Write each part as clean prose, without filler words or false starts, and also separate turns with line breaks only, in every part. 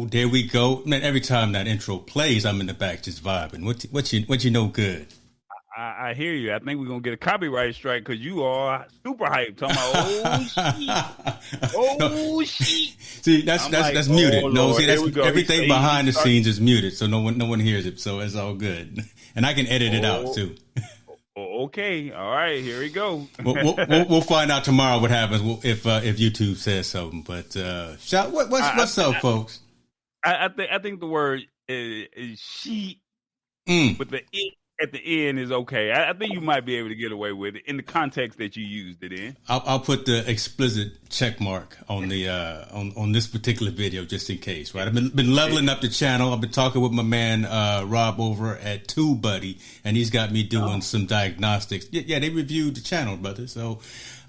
go. There we go. Man, every time that intro plays, I'm in the back just vibing. What you know good?
I hear you. I think we're gonna get a copyright strike because you are super hyped. Talking about oh shit.
See, that's muted.
Oh,
no,
Lord,
see, that's everything behind the scenes is muted, so no one hears it. So it's all good, and I can edit it out too.
Okay, all right, here we go.
we'll find out tomorrow what happens if YouTube says something. But what's up, folks?
I think the word is she, but the it at the end is okay. I think you might be able to get away with it in the context that you used it in.
I'll put the explicit check mark on the on this particular video just in case. Right, I've been leveling up the channel. I've been talking with my man Rob over at TubeBuddy, and he's got me doing some diagnostics. Yeah, they reviewed the channel, brother. So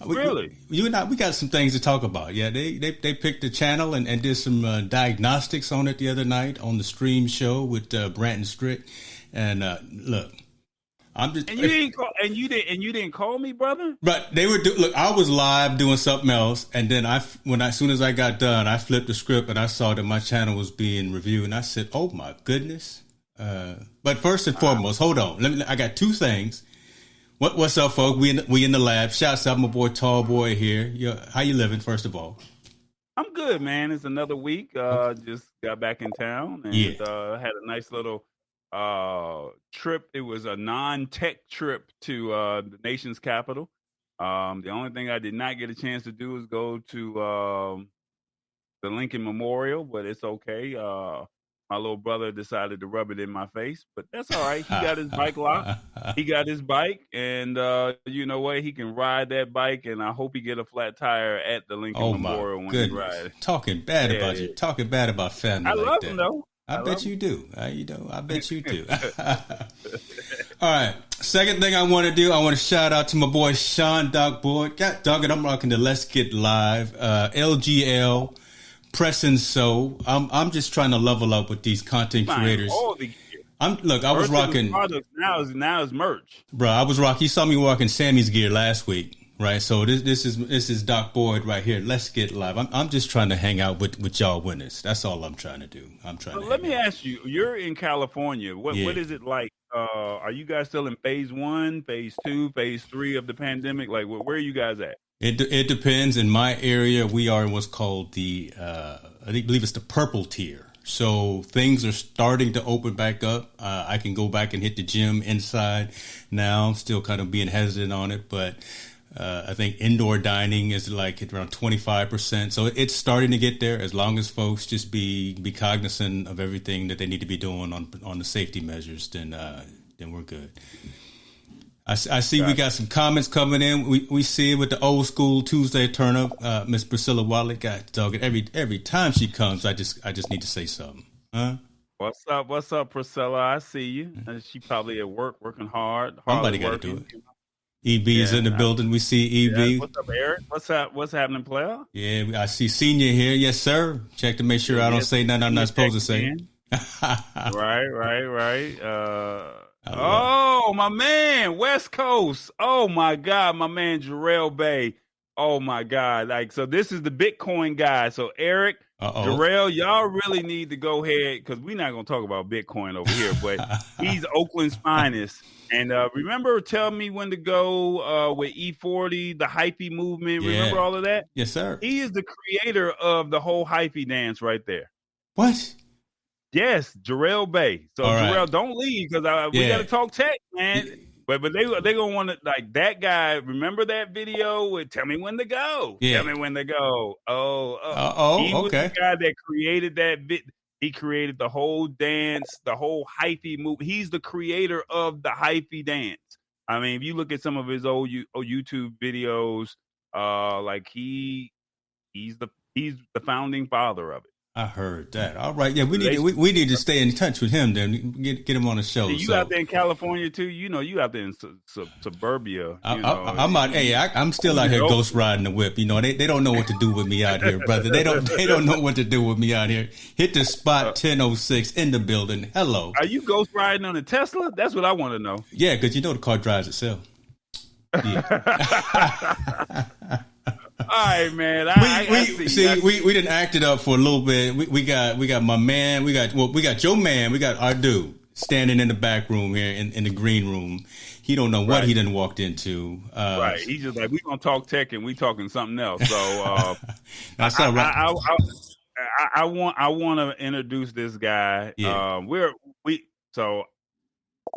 really,
you and I, we got some things to talk about. Yeah, they picked the channel and did some diagnostics on it the other night on the stream show with Brant and Strick. And look, I'm just
and you didn't call me, brother.
But they were look. I was live doing something else, and then as soon as I got done, I flipped the script and I saw that my channel was being reviewed, and I said, "Oh my goodness!" But first and foremost, hold on. I got two things. What's up, folks? We in the lab. Shouts out my boy Tall Boy here. How you living? First of all,
I'm good, man. It's another week. Just got back in town and had a nice little trip. It was a non-tech trip to the nation's capital. The only thing I did not get a chance to do is go to the Lincoln Memorial, but it's okay. My little brother decided to rub it in my face, but that's all right. He got his bike locked. He got his bike, and you know what? He can ride that bike, and I hope he get a flat tire at the Lincoln Memorial when he rides.
Talking bad about you. Talking bad about family.
I love him, though.
I bet you do. I bet you do. All right. Second thing I want to do, I want to shout out to my boy Sean Doc Boyd. God dog it, I'm rocking the Let's Get Live, LGL, Pressing So. I'm just trying to level up with these content creators. I was rocking.
Now is merch,
bro. I was rocking. You saw me rocking Sammy's gear last week. Right, so this is Doc Boyd right here. Let's Get Live. I'm just trying to hang out with y'all winners. That's all I'm trying to do.
Let me ask you. You're in California. What is it like? Are you guys still in phase 1, phase 2, phase 3 of the pandemic? Like, where are you guys at?
It depends. In my area, we are in what's called the I believe it's the purple tier. So things are starting to open back up. I can go back and hit the gym inside now. I'm still kind of being hesitant on it, but. I think indoor dining is like around 25%. So it's starting to get there as long as folks just be cognizant of everything that they need to be doing on the safety measures, then we're good. I see we got some comments coming in. We see it with the old school Tuesday turn up. Miss Priscilla Wallet got dog. Every time she comes, I just need to say something. Huh?
What's up, Priscilla? I see you. She probably at work working hard.
Somebody got to do it. EB is in the building. We see EB.
Yeah. What's up, Eric? What's happening, player?
Yeah, I see Senior here. Yes, sir. Check to make sure I don't say nothing I'm not supposed to say.
Right. Oh, my man, West Coast. Oh, my God, my man, Jarrell Bay. Oh, my God. So this is the Bitcoin guy. So, Eric, Jarrell, y'all really need to go ahead, because we're not going to talk about Bitcoin over here, but he's Oakland's finest. And remember, tell me when to go with E40, the hyphy movement. Yeah. Remember all of that?
Yes, sir.
He is the creator of the whole hyphy dance right there.
What?
Yes, Jarrell Bay. So, Jarrell, don't leave, because we got to talk tech, man. But they going to want to, like, that guy, remember that video with Tell Me When to Go?
Yeah.
Tell me when to go. He was
okay.
the guy that created that bit. He created the whole dance, the whole hyphy move. He's the creator of the hyphy dance. I mean, if you look at some of his old YouTube videos, like he's the founding father of it.
I heard that. All right, yeah, we need to stay in touch with him. Then get him on the show.
You out there in California too? You know, you out there in suburbia.
I'm out. Hey, I'm still out here ghost riding the whip. You know, they don't know what to do with me out here, brother. They don't know what to do with me out here. Hit the spot 1006 in the building. Hello.
Are you ghost riding on a Tesla? That's what I want to know.
Yeah, because you know the car drives itself. Yeah.
right, man. I
We
see.
see we didn't act it up for a little bit. We got my man. We got your man. We got our dude standing in the back room here in the green room. He don't know what he done walked into.
Right. He's just like, we gonna talk tech and we talking something else. So
that's all right.
I want to introduce this guy.
Yeah.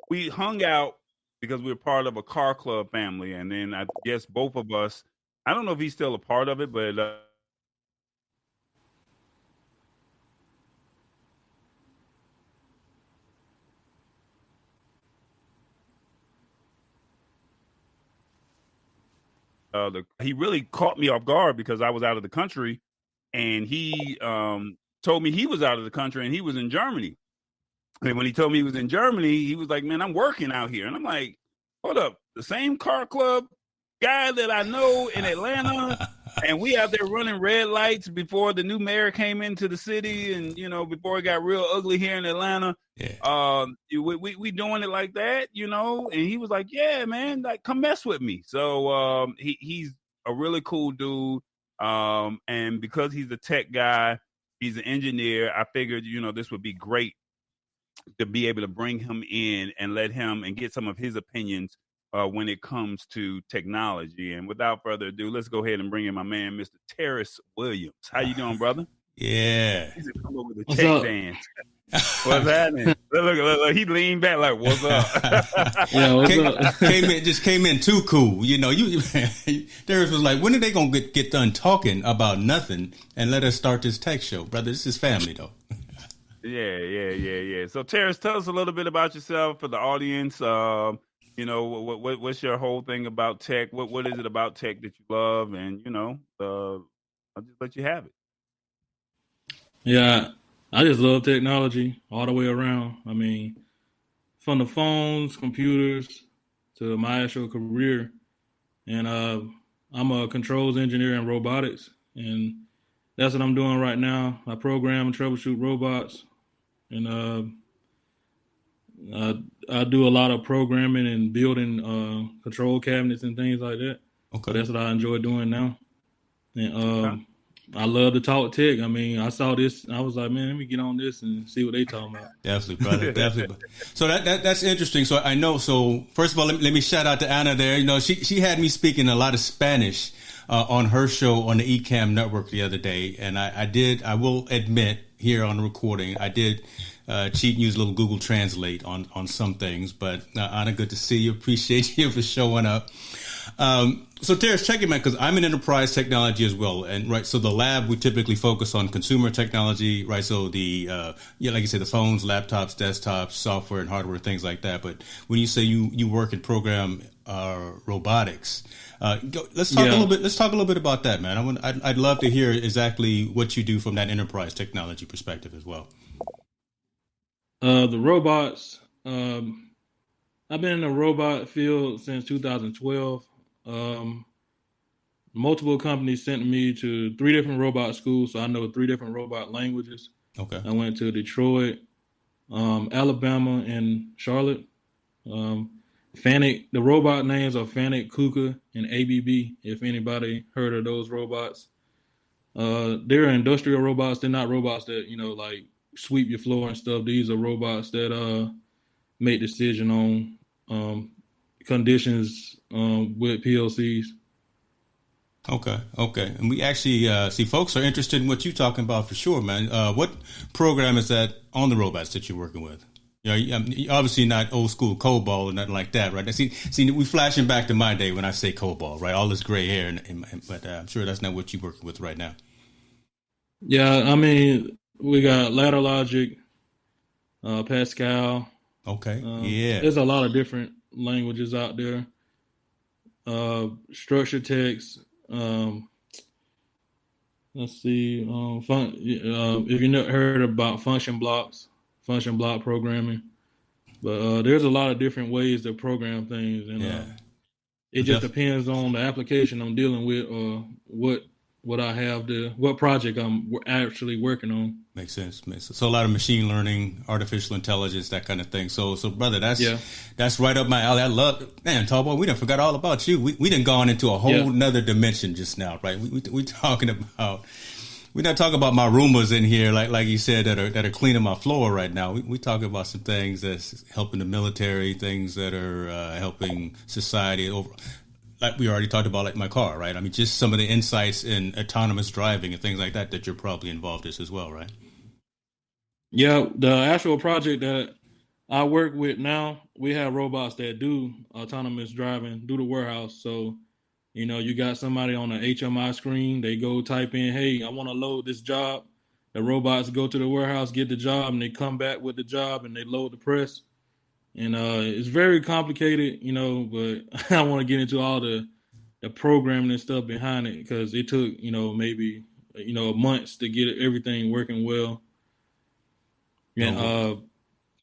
We hung out because we're part of a car club family, and then I guess both of us. I don't know if he's still a part of it, but he really caught me off guard because I was out of the country, and he told me he was out of the country and he was in Germany. And when he told me he was in Germany, he was like, "Man, I'm working out here," and I'm like, "Hold up, the same car club guy that I know in Atlanta." And we out there running red lights before the new mayor came into the city, and before it got real ugly here in Atlanta.
Yeah.
We doing it like that, And he was like, "Yeah, man, like come mess with me." So he's a really cool dude, and because he's a tech guy, he's an engineer. I figured, this would be great to be able to bring him in and let him and get some of his opinions when it comes to technology. And without further ado, let's go ahead and bring in my man, Mr. Terrence Williams. How you doing, brother?
Yeah.
He's come over with the tech dance. What's happening? Look, he leaned back like, "What's up?"
Yeah, what's up? Came in too cool. Terrence was like, "When are they gonna get done talking about nothing and let us start this tech show, brother? This is family, though."
Yeah. So, Terrence, tell us a little bit about yourself for the audience. What's your whole thing about tech? What is it about tech that you love? And I'll just let you have it.
Yeah, I just love technology all the way around. I mean, from the phones, computers, to my actual career. And I'm a controls engineer in robotics, and that's what I'm doing right now. I program and troubleshoot robots, and I do a lot of programming and building control cabinets and things like that.
Okay.
So that's what I enjoy doing now. And I love to talk tech. I mean, I saw this, I was like, man, let me get on this and see what they talking about.
Definitely, brother. Definitely. So that's interesting. So I know. So first of all, let me shout out to Anna there. She had me speaking a lot of Spanish on her show on the Ecamm Network the other day, and I will admit here on the recording, I did cheat and use a little Google Translate on some things. But Anna, good to see you. Appreciate you for showing up. So Terrence, check it, man, because I'm in enterprise technology as well, and right. So the lab, we typically focus on consumer technology, right? So the like you said, the phones, laptops, desktops, software and hardware, things like that. But when you say you work and program robotics, let's talk a little bit. Let's talk a little bit about that, man. I'd love to hear exactly what you do from that enterprise technology perspective as well.
The robots. I've been in the robot field since 2012. Multiple companies sent me to 3 different robot schools, so I know 3 different robot languages.
Okay.
I went to Detroit, Alabama, and Charlotte. Fanuc, the robot names are Fanuc, Kuka, and ABB, if anybody heard of those robots. They're industrial robots. They're not robots that, like sweep your floor and stuff. These are robots that make decision on conditions with PLCs.
Okay. And we actually see folks are interested in what you're talking about for sure, man. What program is that on the robots that you're working with? You're obviously not old school COBOL or nothing like that, right? See, we flashing back to my day when I say COBOL, right? All this gray hair, but I'm sure that's not what you're working with right now.
Yeah, I mean, we got ladder logic, Pascal.
Okay.
There's a lot of different languages out there. Structured text. Let's see. If you never heard about function block programming, but there's a lot of different ways to program things, and it just depends on the application I'm dealing with or what what project I'm actually working on.
Makes sense. So a lot of machine learning, artificial intelligence, that kind of thing. So brother, that's right up my alley. I love, man, Tallboy, we done forgot all about you. We done gone into a whole nother dimension just now, right? We talking about, we're not talking about my Roombas in here, like you said, that are cleaning my floor right now. We talking about some things that's helping the military, things that are helping society over. Like we already talked about, like my car, right? I mean, just some of the insights in autonomous driving and things like that you're probably involved in as well, right?
Yeah, the actual project that I work with now, we have robots that do autonomous driving, do the warehouse. So, you got somebody on an HMI screen, they go type in, hey, I want to load this job. The robots go to the warehouse, get the job, and they come back with the job and they load the press. And it's very complicated, but I don't want to get into all the programming and stuff behind it because it took, maybe, months to get everything working well. And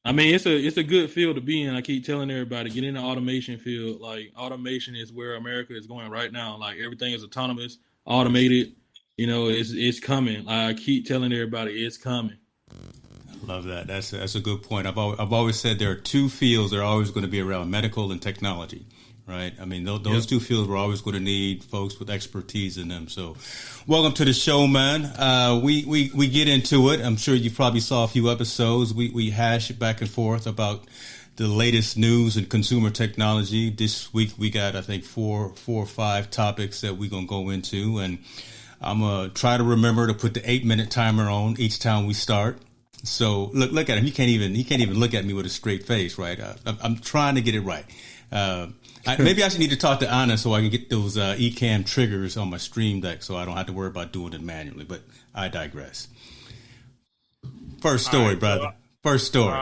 I mean, it's a good field to be in. I keep telling everybody, get in the automation field. Like, automation is where America is going right now. Like, everything is autonomous, automated. It's coming. I keep telling everybody it's coming.
Love that. That's a good point. I've always said there are two fields that are always going to be around: medical and technology. Right. I mean, those two fields we're always going to need folks with expertise in them. So welcome to the show, man. We get into it. I'm sure you probably saw a few episodes. We hash back and forth about the latest news in consumer technology. This week we got, I think, four or five topics that we're going to go into. And I'm going to try to remember to put the 8-minute timer on each time we start. So look at him. He can't even look at me with a straight face. Right. I'm trying to get it right. Maybe I should need to talk to Anna so I can get those eCam triggers on my Stream Deck so I don't have to worry about doing it manually. But I digress. First story, brother. First story.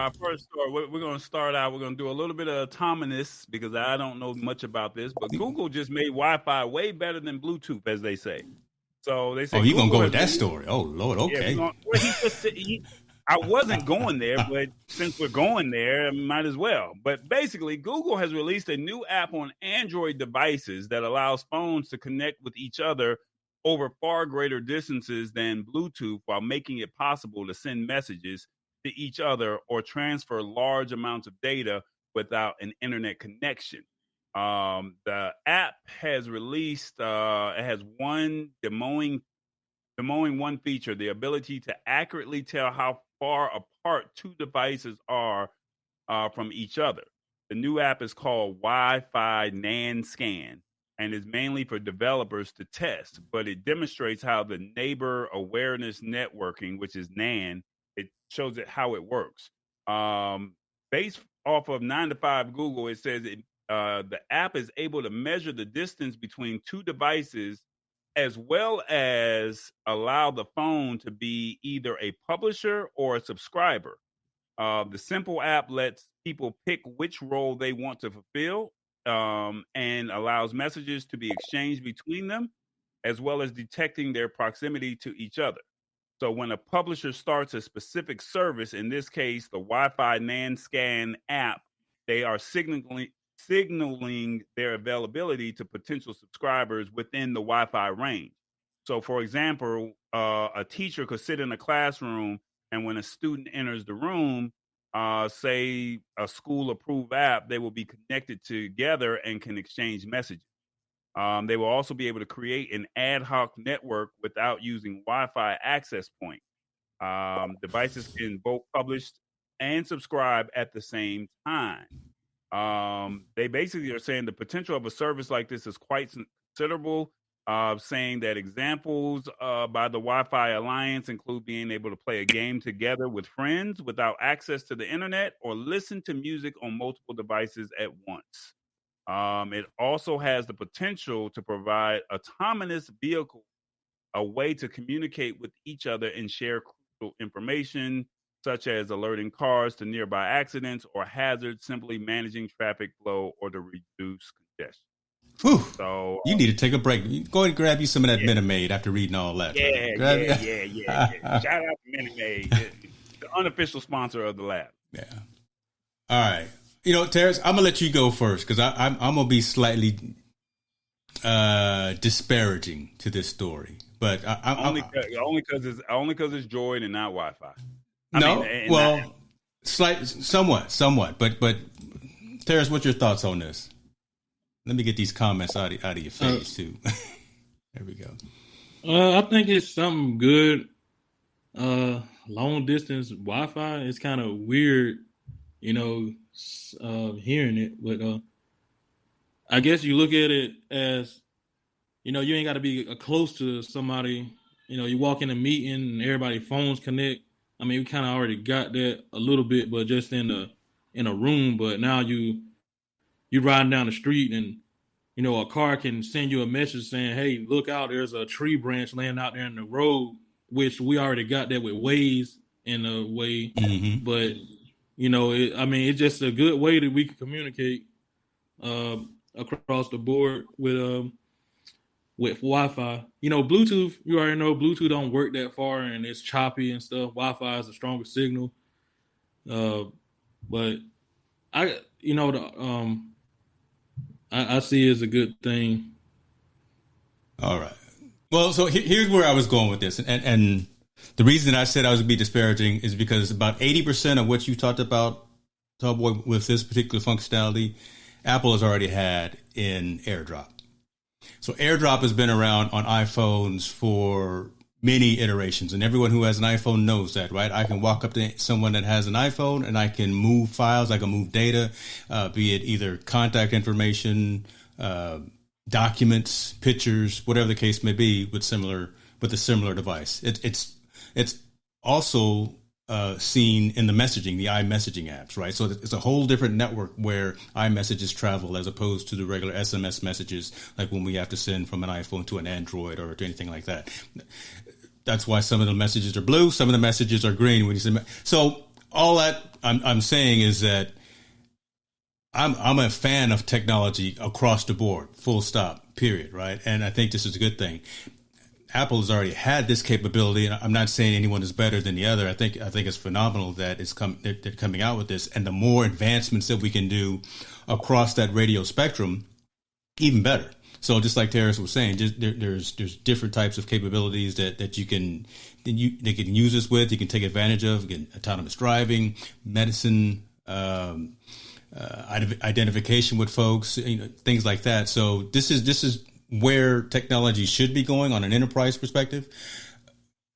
We're going to start out. We're going to do a little bit of autonomous because I don't know much about this. But Google just made Wi-Fi way better than Bluetooth, as they say. So they say.
Oh, you're going to go with that story? Oh, Lord. Okay.
Yeah, I wasn't going there, but since we're going there, I might as well. But basically, Google has released a new app on Android devices that allows phones to connect with each other over far greater distances than Bluetooth while making it possible to send messages to each other or transfer large amounts of data without an internet connection. The app has released, it has the Mowing one feature, the ability to accurately tell how far apart two devices are from each other. The new app is called Wi-Fi NAN Scan and is mainly for developers to test, but it demonstrates how the neighbor awareness networking, which is NAN, it shows it how it works. Based off of 9 to 5 Google, it says the app is able to measure the distance between two devices as well as allow the phone to be either a publisher or a subscriber. The simple app lets people pick which role they want to fulfill and allows messages to be exchanged between them, as well as detecting their proximity to each other. So when a publisher starts a specific service, in this case, the Wi-Fi NAN Scan app, they are signaling their availability to potential subscribers within the Wi-Fi range. So, for example, a teacher could sit in a classroom, and when a student enters the room, say a school-approved app, they will be connected together and can exchange messages. They will also be able to create an ad hoc network without using Wi-Fi access point. Devices can both publish and subscribe at the same time. They basically are saying the potential of a service like this is quite considerable, saying that examples by the Wi-Fi Alliance include being able to play a game together with friends without access to the internet or listen to music on multiple devices at once. It also has the potential to provide autonomous vehicles a way to communicate with each other and share crucial information, such as alerting cars to nearby accidents or hazards, simply managing traffic flow or to reduce congestion.
Whew. So you need to take a break. Go ahead and grab you some of that Minute Maid after reading all that.
Yeah. Shout out to Minute Maid, the unofficial sponsor of the lab.
Yeah. All right. Terrence, I'm gonna let you go first because I'm gonna be slightly disparaging to this story. But
only because it's Droid and not Wi-Fi.
Somewhat. But Terrence, what's your thoughts on this? Let me get these comments out of your face too. There we go.
I think it's something good. Long distance Wi-Fi is kind of weird, hearing it. But I guess you look at it as, you ain't got to be close to somebody. You walk in a meeting and everybody phones connect. I mean, we kind of already got that a little bit, but just in a room. But now you riding down the street and a car can send you a message saying, "Hey, look out! There's a tree branch laying out there in the road," which we already got that with Waze in a way.
Mm-hmm.
But it's just a good way that we can communicate across the board with Wi-Fi. Bluetooth. You already know Bluetooth don't work that far and it's choppy and stuff. Wi-Fi is a stronger signal. But I see it as a good thing.
All right. Well, so here's where I was going with this. And the reason I said I was going to be disparaging is because about 80% of what you talked about, Tallboy, with this particular functionality, Apple has already had in AirDrop. So AirDrop has been around on iPhones for many iterations, and everyone who has an iPhone knows that, right? I can walk up to someone that has an iPhone and I can move files, I can move data, be it either contact information, documents, pictures, whatever the case may be, with a similar device. It's also seen in the messaging, the iMessaging apps, right? So it's a whole different network where iMessages travel as opposed to the regular SMS messages, like when we have to send from an iPhone to an Android or to anything like that. That's why some of the messages are blue, some of the messages are green when you send. So all that I'm saying is that I'm a fan of technology across the board, full stop, period, right? And I think this is a good thing. Apple has already had this capability, and I'm not saying anyone is better than the other. I think it's phenomenal that they're coming out with this, and the more advancements that we can do across that radio spectrum, even better. So just like Terrence was saying, there's different types of capabilities that they can use this with. You can take advantage of, again, autonomous driving, medicine, identification with folks, things like that. So this is where technology should be going on an enterprise perspective.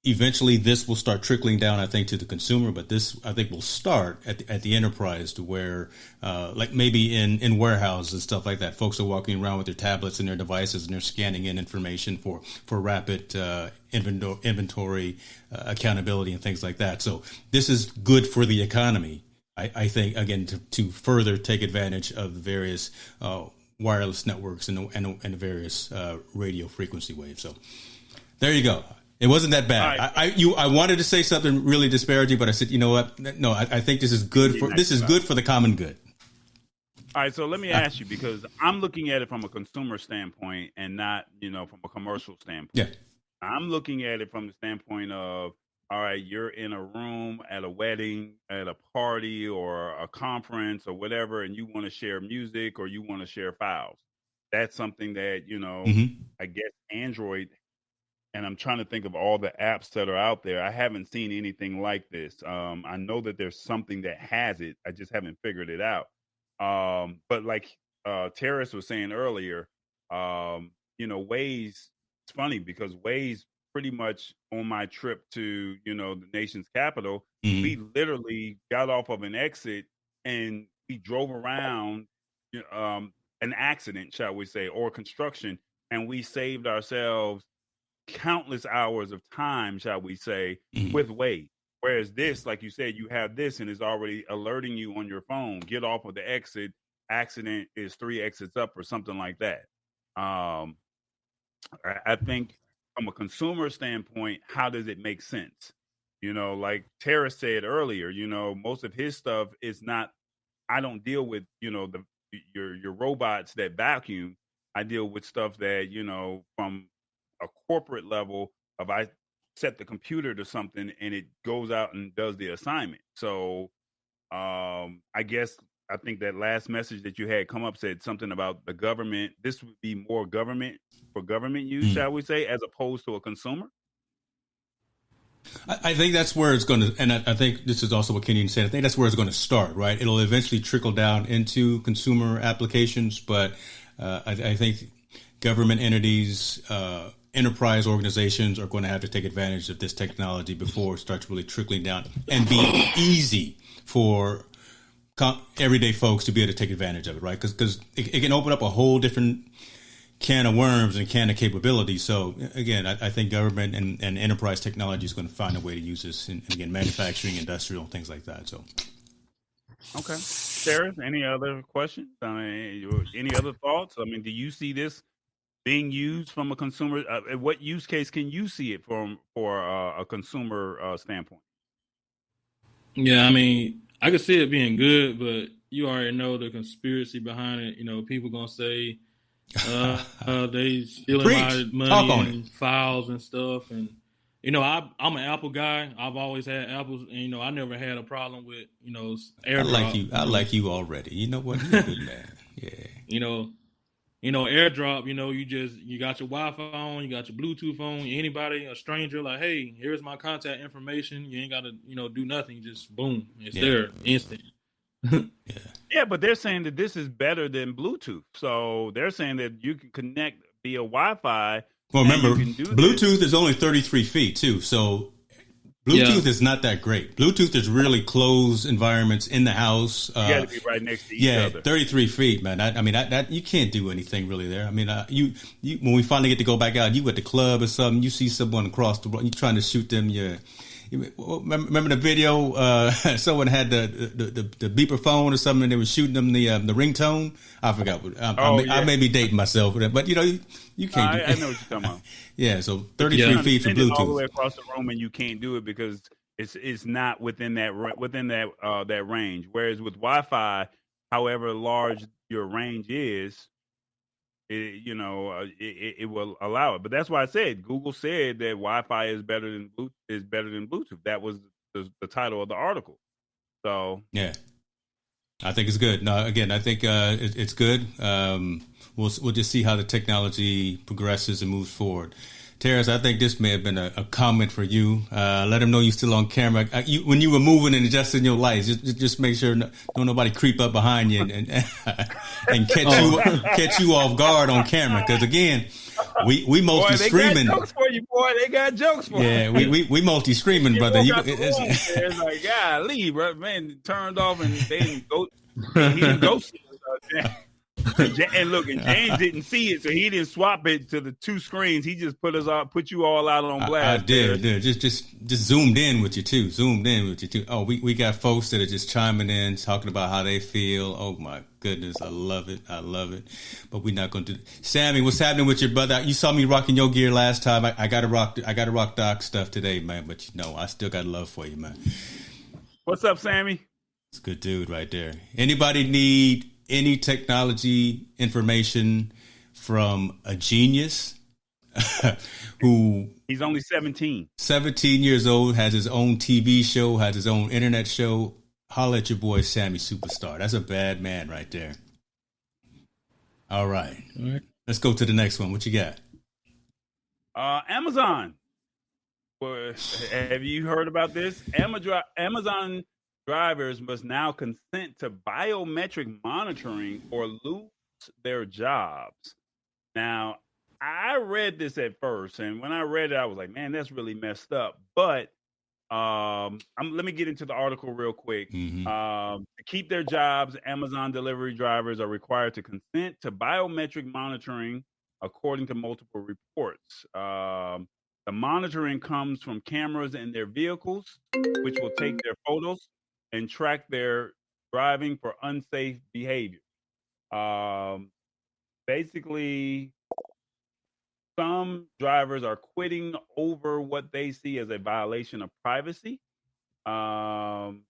Eventually, this will start trickling down, I think, to the consumer. But this, I think, will start at the enterprise, to where, like maybe in warehouses and stuff like that, folks are walking around with their tablets and their devices, and they're scanning in information for rapid inventory accountability and things like that. So this is good for the economy, I think, again, to further take advantage of the various wireless networks and the various radio frequency waves. So there you go. It wasn't that bad. Right. I wanted to say something really disparaging, but I said, you know what? No, I think this is good for the common good.
All right, so let me ask you, because I'm looking at it from a consumer standpoint and not, from a commercial standpoint.
Yeah.
I'm looking at it from the standpoint of, all right, you're in a room at a wedding, at a party or a conference or whatever, and you want to share music or you want to share files. That's something that, I guess Android, and I'm trying to think of all the apps that are out there. I haven't seen anything like this. I know that there's something that has it. I just haven't figured it out. But like Terrace was saying earlier, Waze, it's funny because Waze, pretty much on my trip to, the nation's capital, we literally got off of an exit and we drove around an accident, shall we say, or construction, and we saved ourselves countless hours of time, shall we say, with Waze. Whereas this, like you said, you have this and it's already alerting you on your phone. Get off of the exit. Accident is 3 exits up or something like that. I think from a consumer standpoint, how does it make sense? Like Tara said earlier, most of his stuff is not, I don't deal with, your robots that vacuum. I deal with stuff that, from a corporate level, if I set the computer to something and it goes out and does the assignment. So I guess I think that last message that you had come up said something about the government. This would be more government for government use, shall we say, as opposed to a consumer.
I think that's where it's going to, and I think this is also what Kenyon said. I think that's where it's going to start, right? It'll eventually trickle down into consumer applications, but I think government entities, enterprise organizations are going to have to take advantage of this technology before it starts really trickling down and be easy for everyday folks to be able to take advantage of it, right? Because it can open up a whole different can of worms and can of capabilities. So again, I think government and enterprise technology is going to find a way to use this in again, manufacturing, industrial, things like that. So,
okay, Sarah, any other questions? Any other thoughts? I mean, do you see this being used from a consumer? What use case can you see it from for a consumer standpoint?
Yeah, I mean, I could see it being good, but you already know the conspiracy behind it. You know, people gonna say they stealing my money and files and stuff. And you know, I'm an Apple guy. I've always had Apples, and you know, I never had a problem with AirDrop.
I like you already. You know what? You're a good man. Yeah.
You know, AirDrop. You know, you got your Wi-Fi on, you got your Bluetooth on. Anybody, a stranger, like, hey, here's my contact information. You ain't got to do nothing. Just boom, it's there, instant.
Yeah, but they're saying that this is better than Bluetooth. So they're saying that you can connect via Wi-Fi.
Well, remember, Bluetooth is only 33 feet too. So Bluetooth is not that great. Bluetooth is really closed environments in the house.
You got to be right next to each other. 33
feet, man. I mean, that you can't do anything really there. I mean, you when we finally get to go back out, you at the club or something, you see someone across the road, you're trying to shoot them. Remember the video? Someone had the beeper phone or something, and they were shooting them the ringtone. I forgot. I may be dating myself, but you can't.
I know what you're talking about.
Yeah, so 33 feet for Bluetooth.
All the way across the room, and you can't do it because it's not within that range. Whereas with Wi-Fi, however large your range is, it will allow it. But that's why I said Google said that Wi-Fi is better than Bluetooth. That was the title of the article. So
yeah, I think it's good. No, again, I think it's good. We'll just see how the technology progresses and moves forward. Terrence, I think this may have been a comment for you. Let them know you're still on camera. When you were moving and adjusting your lights, just make sure don't nobody creep up behind you and catch you off guard on camera. Because again, we multi streaming.
They got jokes for you, boy. They got jokes for you.
Yeah, we multi streaming, brother.
It's like, golly, bro, man, turned off and they didn't go. He didn't go see us. And look, and James didn't see it, so he didn't swap it to the two screens. He just put you all out on blast.
I did. Just zoomed in with you too. Oh, we got folks that are just chiming in, talking about how they feel. Oh my goodness, I love it. But we're not going to do. Sammy, what's happening with your brother? You saw me rocking your gear last time. I got to rock Doc stuff today, man. But I still got love for you, man.
What's up, Sammy?
It's a good dude right there. Anybody need any technology information from a genius who
he's only 17
years old, has his own TV show, has his own internet show, holla at your boy Sammy Superstar. That's a bad man right there. All right. Let's go to the next one. What you got?
Amazon. Well, have you heard about this? Amazon drivers must now consent to biometric monitoring or lose their jobs. Now, I read this at first, and when I read it, I was like, man, that's really messed up. But let me get into the article real quick.
Mm-hmm.
To keep their jobs, Amazon delivery drivers are required to consent to biometric monitoring, according to multiple reports. The monitoring comes from cameras in their vehicles, which will take their photos and track their driving for unsafe behavior. Basically, some drivers are quitting over what they see as a violation of privacy. And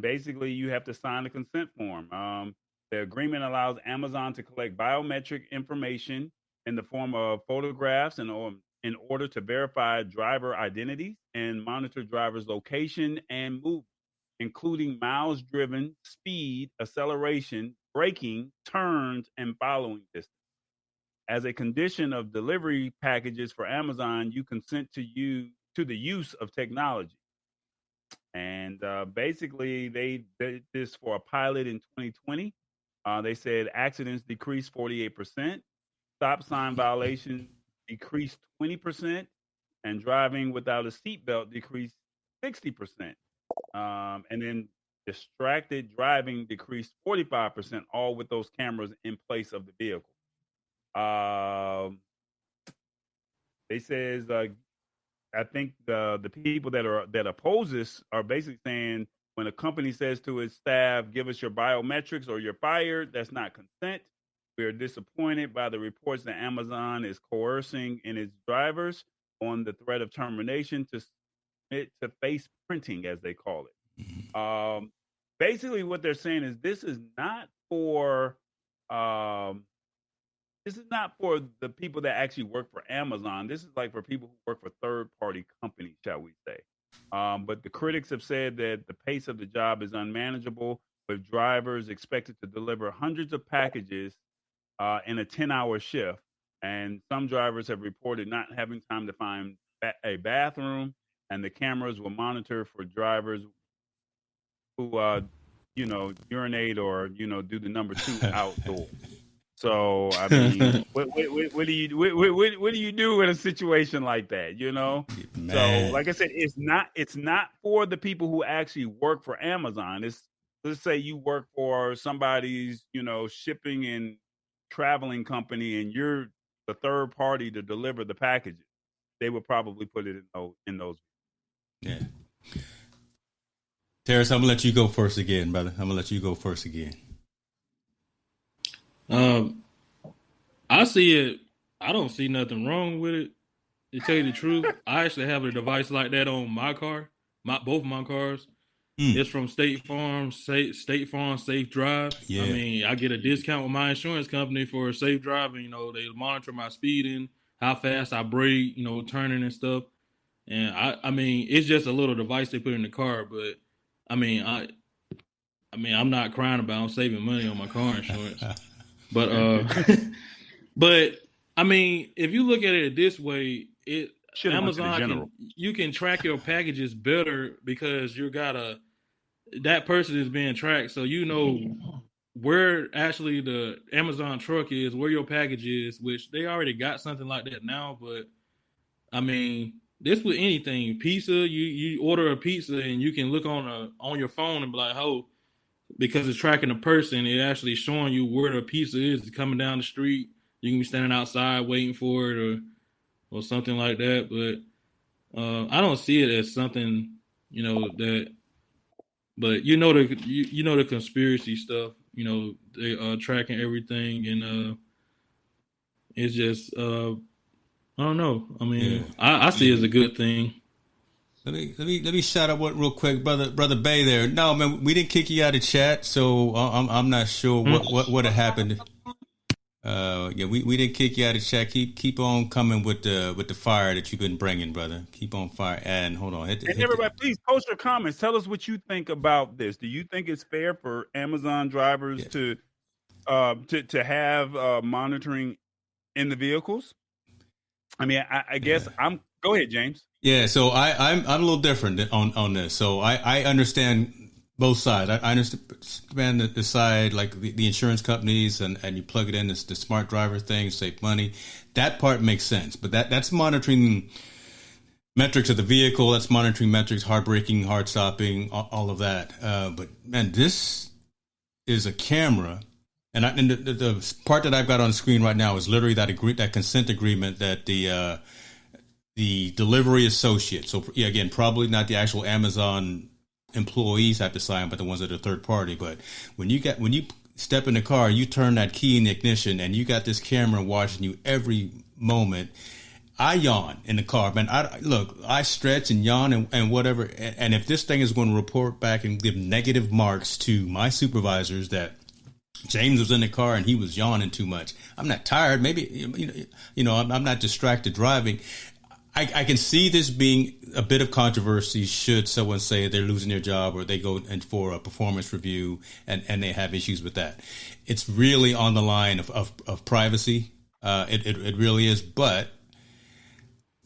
basically, you have to sign a consent form. The agreement allows Amazon to collect biometric information in the form of photographs in order to verify driver identities and monitor drivers' location and movement. including miles driven, speed, acceleration, braking, turns, and following distance. As a condition of delivery packages for Amazon, you consent to the use of technology. And basically, they did this for a pilot in 2020. They said accidents decreased 48%, stop sign violations decreased 20%, and driving without a seatbelt decreased 60%. And then distracted driving decreased 45%, all with those cameras in place of the vehicle. They says I think the people that oppose this are basically saying when a company says to its staff, "Give us your biometrics or you're fired," that's not consent. We are disappointed by the reports that Amazon is coercing in its drivers on the threat of termination to submit to face printing, as they call it. Basically, what they're saying is this is not for the people that actually work for Amazon. This is like for people who work for third-party companies, shall we say. But the critics have said that the pace of the job is unmanageable, with drivers expected to deliver hundreds of packages in a 10-hour shift. And some drivers have reported not having time to find a bathroom, and the cameras will monitor for drivers who, urinate or, do the number 2 outdoor. So I mean, what do you do in a situation like that? Man. So like I said, it's not for the people who actually work for Amazon. Let's say you work for somebody's shipping and traveling company, and you're the third party to deliver the packages. They would probably put it in those.
Yeah. Terrace, I'm gonna let you go first again, brother.
I see it. I don't see nothing wrong with it. To tell you the truth, I actually have a device like that on my car, both of my cars. It's from State Farm Safe Drive. Yeah. I mean, I get a discount with my insurance company for safe driving. They monitor my speeding, how fast I brake, turning and stuff. And I mean, it's just a little device they put in the car, but I mean, I'm not crying about saving money on my car insurance. But I mean, if you look at it this way, Amazon you can track your packages better because that person is being tracked, so where actually the Amazon truck is, where your package is, which they already got something like that now. But I mean, this with anything, pizza, you order a pizza and you can look on your phone and be like, oh, because it's tracking a person, it actually showing you where the pizza is. It's coming down the street. You can be standing outside waiting for it or something like that. But I don't see it as something, that. But the conspiracy stuff. They tracking everything, and it's just I don't know. I mean, I see it as a good thing.
Let me shout out real quick, brother Bay there. No, man, we didn't kick you out of chat, so I'm not sure what had happened. We didn't kick you out of chat. Keep on coming with the fire that you've been bringing, brother. Keep on fire. And hold on,
everybody, please post your comments. Tell us what you think about this. Do you think it's fair for Amazon drivers to have monitoring in the vehicles? I mean, I guess Go ahead, James.
Yeah, so I'm a little different on this. So I understand both sides. I understand the side, like the insurance companies, and you plug it in, the smart driver thing, save money. That part makes sense. But that's monitoring metrics of the vehicle. That's monitoring metrics, hard braking, hard stopping, all of that. But, man, this is a camera. And the part that I've got on the screen right now is literally that consent agreement that the delivery associate. So, again, probably not the actual Amazon employees have to sign, but the ones that are third party. But when you step in the car, you turn that key in the ignition, and you got this camera watching you every moment. I yawn in the car, man. I stretch and yawn and whatever. And if this thing is going to report back and give negative marks to my supervisors that James was in the car and he was yawning too much, I'm not tired. Maybe I'm not distracted driving. I can see this being a bit of controversy should someone say they're losing their job or they go in for a performance review and they have issues with that. It's really on the line of privacy. It really is, but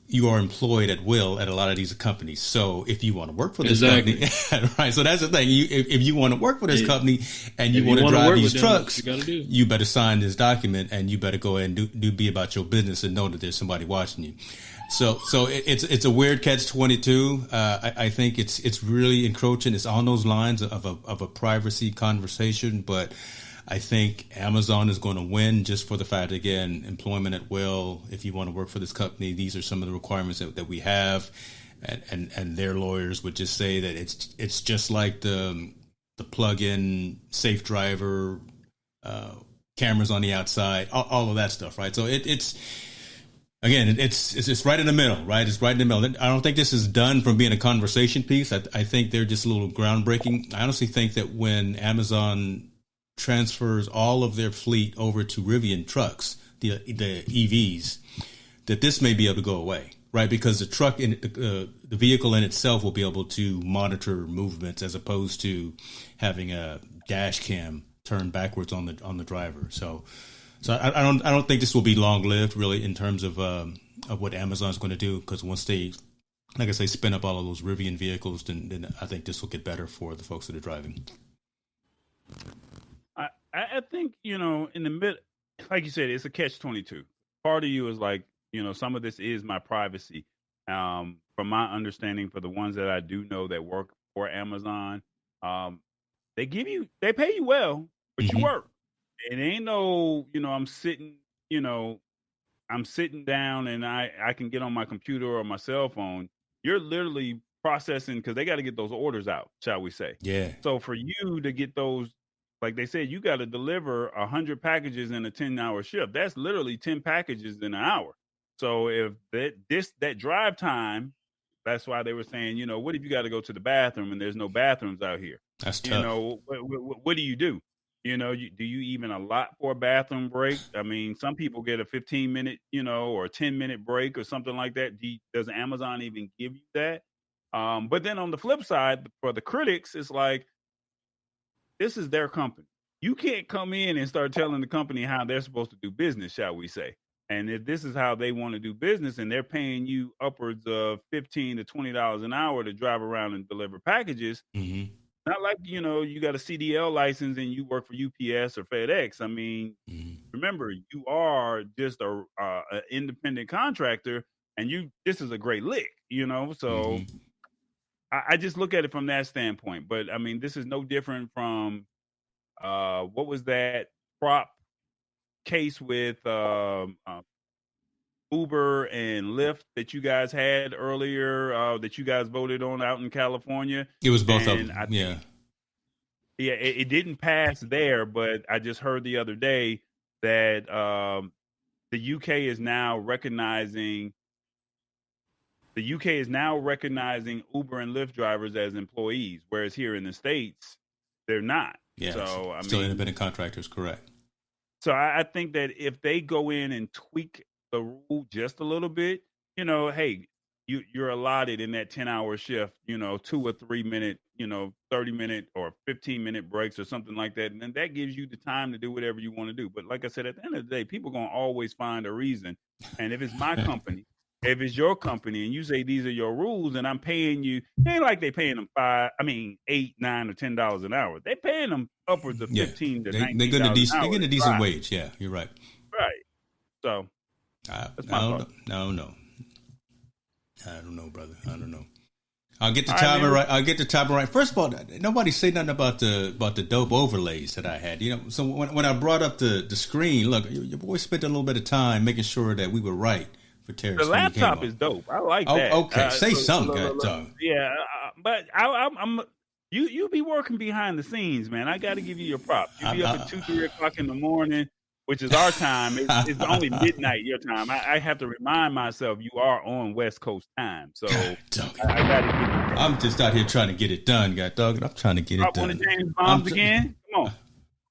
you are employed at will at a lot of these companies. So if you want to work for this company, right? So that's the thing. If you want to work for this company and you want to drive these trucks, you better sign this document and you better go ahead and be about your business and know that there's somebody watching you. So it's a weird catch-22. I think it's really encroaching. It's on those lines of a privacy conversation, but I think Amazon is going to win just for the fact, again, employment at will. If you want to work for this company, these are some of the requirements that we have, and their lawyers would just say that it's just like the plug-in safe driver, cameras on the outside, all of that stuff, right? So it's right in the middle, right? It's right in the middle. I don't think this is done from being a conversation piece. I think they're just a little groundbreaking. I honestly think that when Amazon transfers all of their fleet over to Rivian trucks, the EVs, that this may be able to go away, right? Because the truck in the vehicle in itself will be able to monitor movements as opposed to having a dash cam turned backwards on the driver. So I don't think this will be long lived, really, in terms of what Amazon's going to do. Because once they, like I say, spin up all of those Rivian vehicles, then I think this will get better for the folks that are driving.
I think, in the mid, like you said, it's a catch-22. Part of you is like, some of this is my privacy. From my understanding, for the ones that I do know that work for Amazon, they pay you well, but you work. It ain't no, I'm sitting down and I can get on my computer or my cell phone. You're literally processing because they got to get those orders out, shall we say. Yeah. So for you to get those, like they said, you got to deliver 100 packages in a 10-hour shift. That's literally 10 packages in an hour. So if that drive time, that's why they were saying, what if you got to go to the bathroom and there's no bathrooms out here?
That's tough.
What do you do? Do you even allot for a bathroom break? I mean, some people get a 15-minute, or a 10-minute break or something like that. Does Amazon even give you that? But then on the flip side, for the critics, it's like, this is their company. You can't come in and start telling the company how they're supposed to do business, shall we say. And if this is how they want to do business and they're paying you upwards of $15 to $20 an hour to drive around and deliver packages, not like, you got a CDL license and you work for UPS or FedEx. I mean, remember, you are just a independent contractor and this is a great lick, so I just look at it from that standpoint. But I mean, this is no different from what was that prop case with Uber and Lyft that you guys had earlier, that you guys voted on out in California.
It was both of them. Yeah,
it didn't pass there, but I just heard the other day that the UK is now recognizing Uber and Lyft drivers as employees, whereas here in the States, they're not.
Yeah, so still independent contractors, correct.
So I think that if they go in and tweak the rule just a little bit, hey, you're allotted in that 10-hour shift, 2 or 3 minute, 30-minute or 15-minute breaks or something like that. And then that gives you the time to do whatever you want to do. But like I said, at the end of the day, people are going to always find a reason. And if it's my company, if it's your company and you say these are your rules and I'm paying you, it ain't like they paying them $8, $9, or $10 an hour. They're paying them upwards of 15 to 19. They're getting
a decent wage. Yeah, you're right.
Right. So that's my thought.
No. I don't know, brother. I don't know. I'll get the timer right. I'll get the timer right. First of all, nobody say nothing about the dope overlays that I had. So when I brought up the screen, look, your boy spent a little bit of time making sure that we were right. For Terrace,
the laptop is dope. I like that.
Okay, say something, dog.
Yeah, but I'm you be working behind the scenes, man. I got to give you your props. You be up at 2-3 o'clock in the morning, which is our time. It's only midnight your time. I have to remind myself you are on West Coast time, so I got to give you.
I'm just out here trying to get it done, God dog. I'm trying to get it done.
Want to James Bonds again? Come on.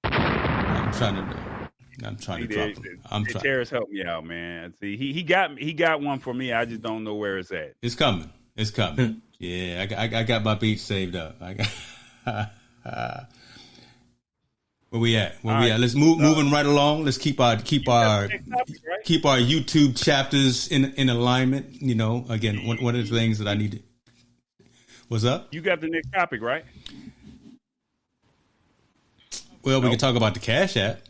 I'm trying to drop them.
Terrace helped me out, man. See, he got one for me. I just don't know where it's at.
It's coming. It's coming. Yeah, I got my beats saved up. I got. Where we at? Where we at? Let's moving right along. Let's keep our YouTube chapters in alignment. You know, again, one of the things that I need to. What's up?
You got the next topic, right?
Well, we can talk about the Cash App.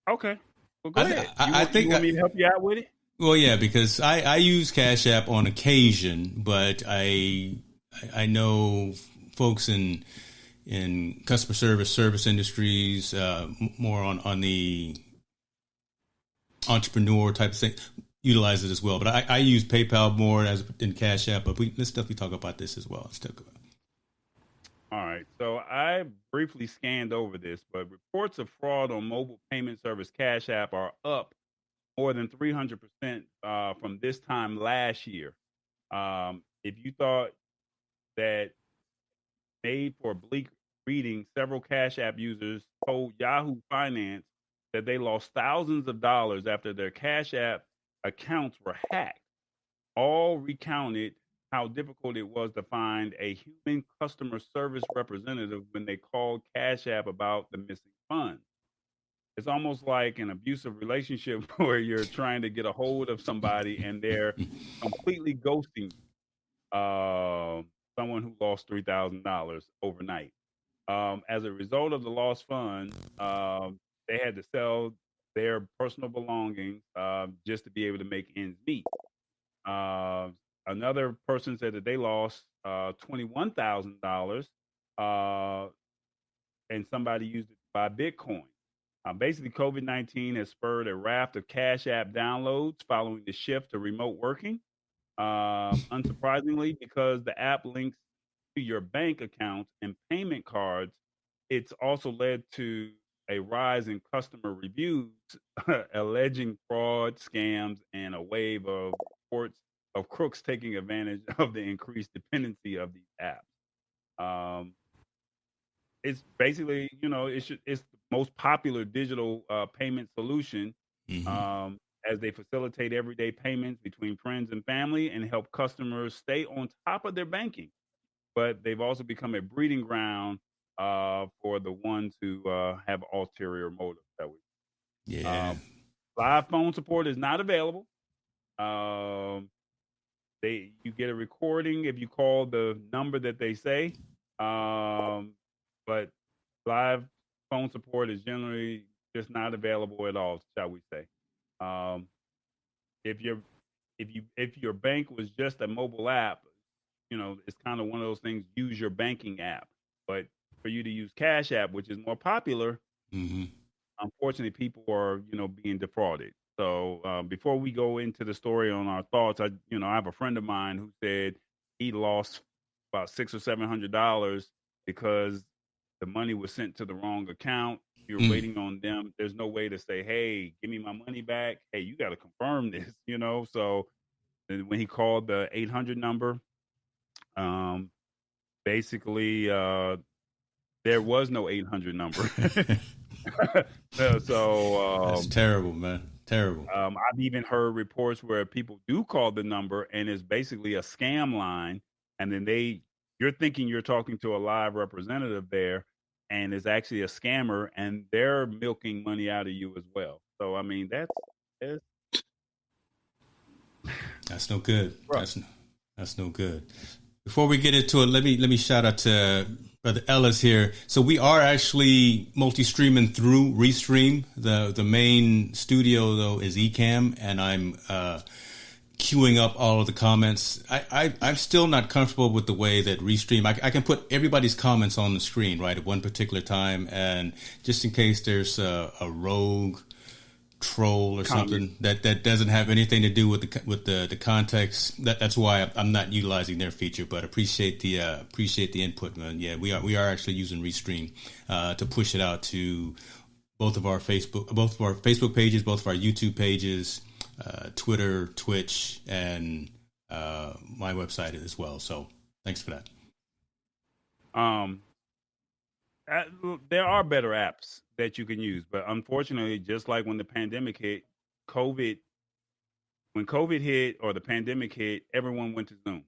Okay. Well, go ahead.
I think
you want me to help you out with it?
Well, yeah, because I use Cash App on occasion, but I know folks in customer service industries, more on the entrepreneur type of thing, utilize it as well. But I use PayPal more in Cash App, but let's definitely talk about this as well. Let's talk about.
All right. So I briefly scanned over this, but reports of fraud on mobile payment service Cash App are up more than 300% from this time last year. If you thought that made for bleak reading, several Cash App users told Yahoo Finance that they lost thousands of dollars after their Cash App accounts were hacked. All recounted how difficult it was to find a human customer service representative when they called Cash App about the missing funds. It's almost like an abusive relationship where you're trying to get a hold of somebody and they're completely ghosting someone who lost $3,000 overnight. As a result of the lost funds, they had to sell their personal belongings just to be able to make ends meet. Another person said that they lost $21,000 and somebody used it to buy Bitcoin. Basically, COVID-19 has spurred a raft of Cash App downloads following the shift to remote working. Unsurprisingly, because the app links to your bank accounts and payment cards, it's also led to a rise in customer reviews alleging fraud, scams, and a wave of reports of crooks taking advantage of the increased dependency of these apps. It's basically, it's the most popular digital payment solution as they facilitate everyday payments between friends and family and help customers stay on top of their banking. But they've also become a breeding ground for the ones who have ulterior motives. Live phone support is not available. You get a recording if you call the number that they say, but live phone support is generally just not available at all, shall we say? If your bank was just a mobile app, it's kind of one of those things. Use your banking app, but for you to use Cash App, which is more popular, unfortunately, people are being defrauded. So before we go into the story on our thoughts, I have a friend of mine who said he lost about $600 or $700 because the money was sent to the wrong account. You're waiting on them. There's no way to say, "Hey, give me my money back." Hey, you got to confirm this, So when he called the 800 number, basically there was no 800 number. So
that's terrible, man. Terrible.
I've even heard reports where people do call the number and it's basically a scam line, and then you're thinking you're talking to a live representative there, and it's actually a scammer, and they're milking money out of you as well. So I mean, that's
no good. That's no good. Before we get into it, let me shout out to Brother Ellis here. So we are actually multi-streaming through Restream. The main studio though is Ecamm, and I'm queuing up all of the comments. I'm still not comfortable with the way that Restream. I can put everybody's comments on the screen right at one particular time, and just in case there's a rogue troll or something that doesn't have anything to do with the context. That's why I'm not utilizing their feature, but appreciate the input, man. Yeah, we are actually using Restream to push it out to both of our Facebook pages, both of our YouTube pages, Twitter, Twitch, and my website as well. So thanks for that.
There are better apps that you can use, but unfortunately, just like when the pandemic hit, when COVID hit or the pandemic hit, everyone went to Zoom.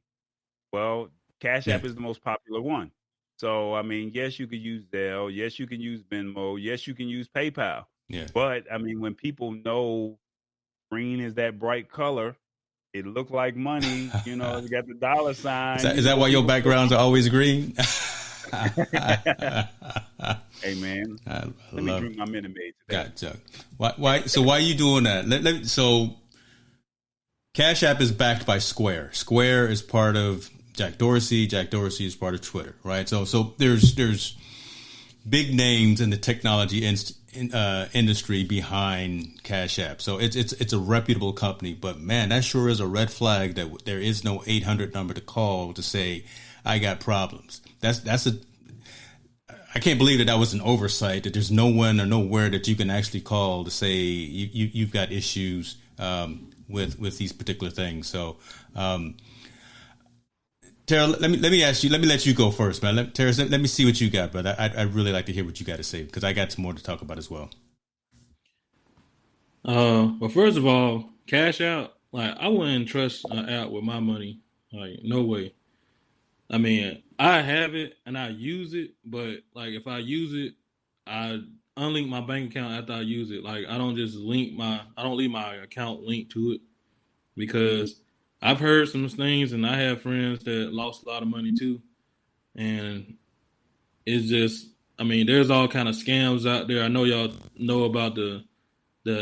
Well, Cash App is the most popular one. So, I mean, yes, you could use Zelle. Yes, you can use Venmo. Yes, you can use PayPal.
Yeah.
But, I mean, when people know green is that bright color, it looked like money. You know, it got the dollar sign.
Is that why your backgrounds are always green?
Hey, man. Let me drink my Minute Maid today.
Gotcha. Why? So why are you doing that? So Cash App is backed by Square. Square is part of Jack Dorsey. Jack Dorsey is part of Twitter, right? So there's big names in the technology industry behind Cash App. So it's a reputable company. But man, that sure is a red flag that there is no 800 number to call to say I got problems. I can't believe that was an oversight, that there's no one or nowhere that you can actually call to say you've got issues with these particular things. So, Tara, let me ask you. Let me let you go first, man. Tara, let me see what you got, brother. I'd really like to hear what you got to say because I got some more to talk about as well.
Well, first of all, Cash Out, like I wouldn't trust an app with my money. Like, no way. I mean, I have it and I use it, but like if I use it, I unlink my bank account after I use it. Like I don't leave my account linked to it because I've heard some things and I have friends that lost a lot of money too. And it's just, I mean, there's all kind of scams out there. I know y'all know about the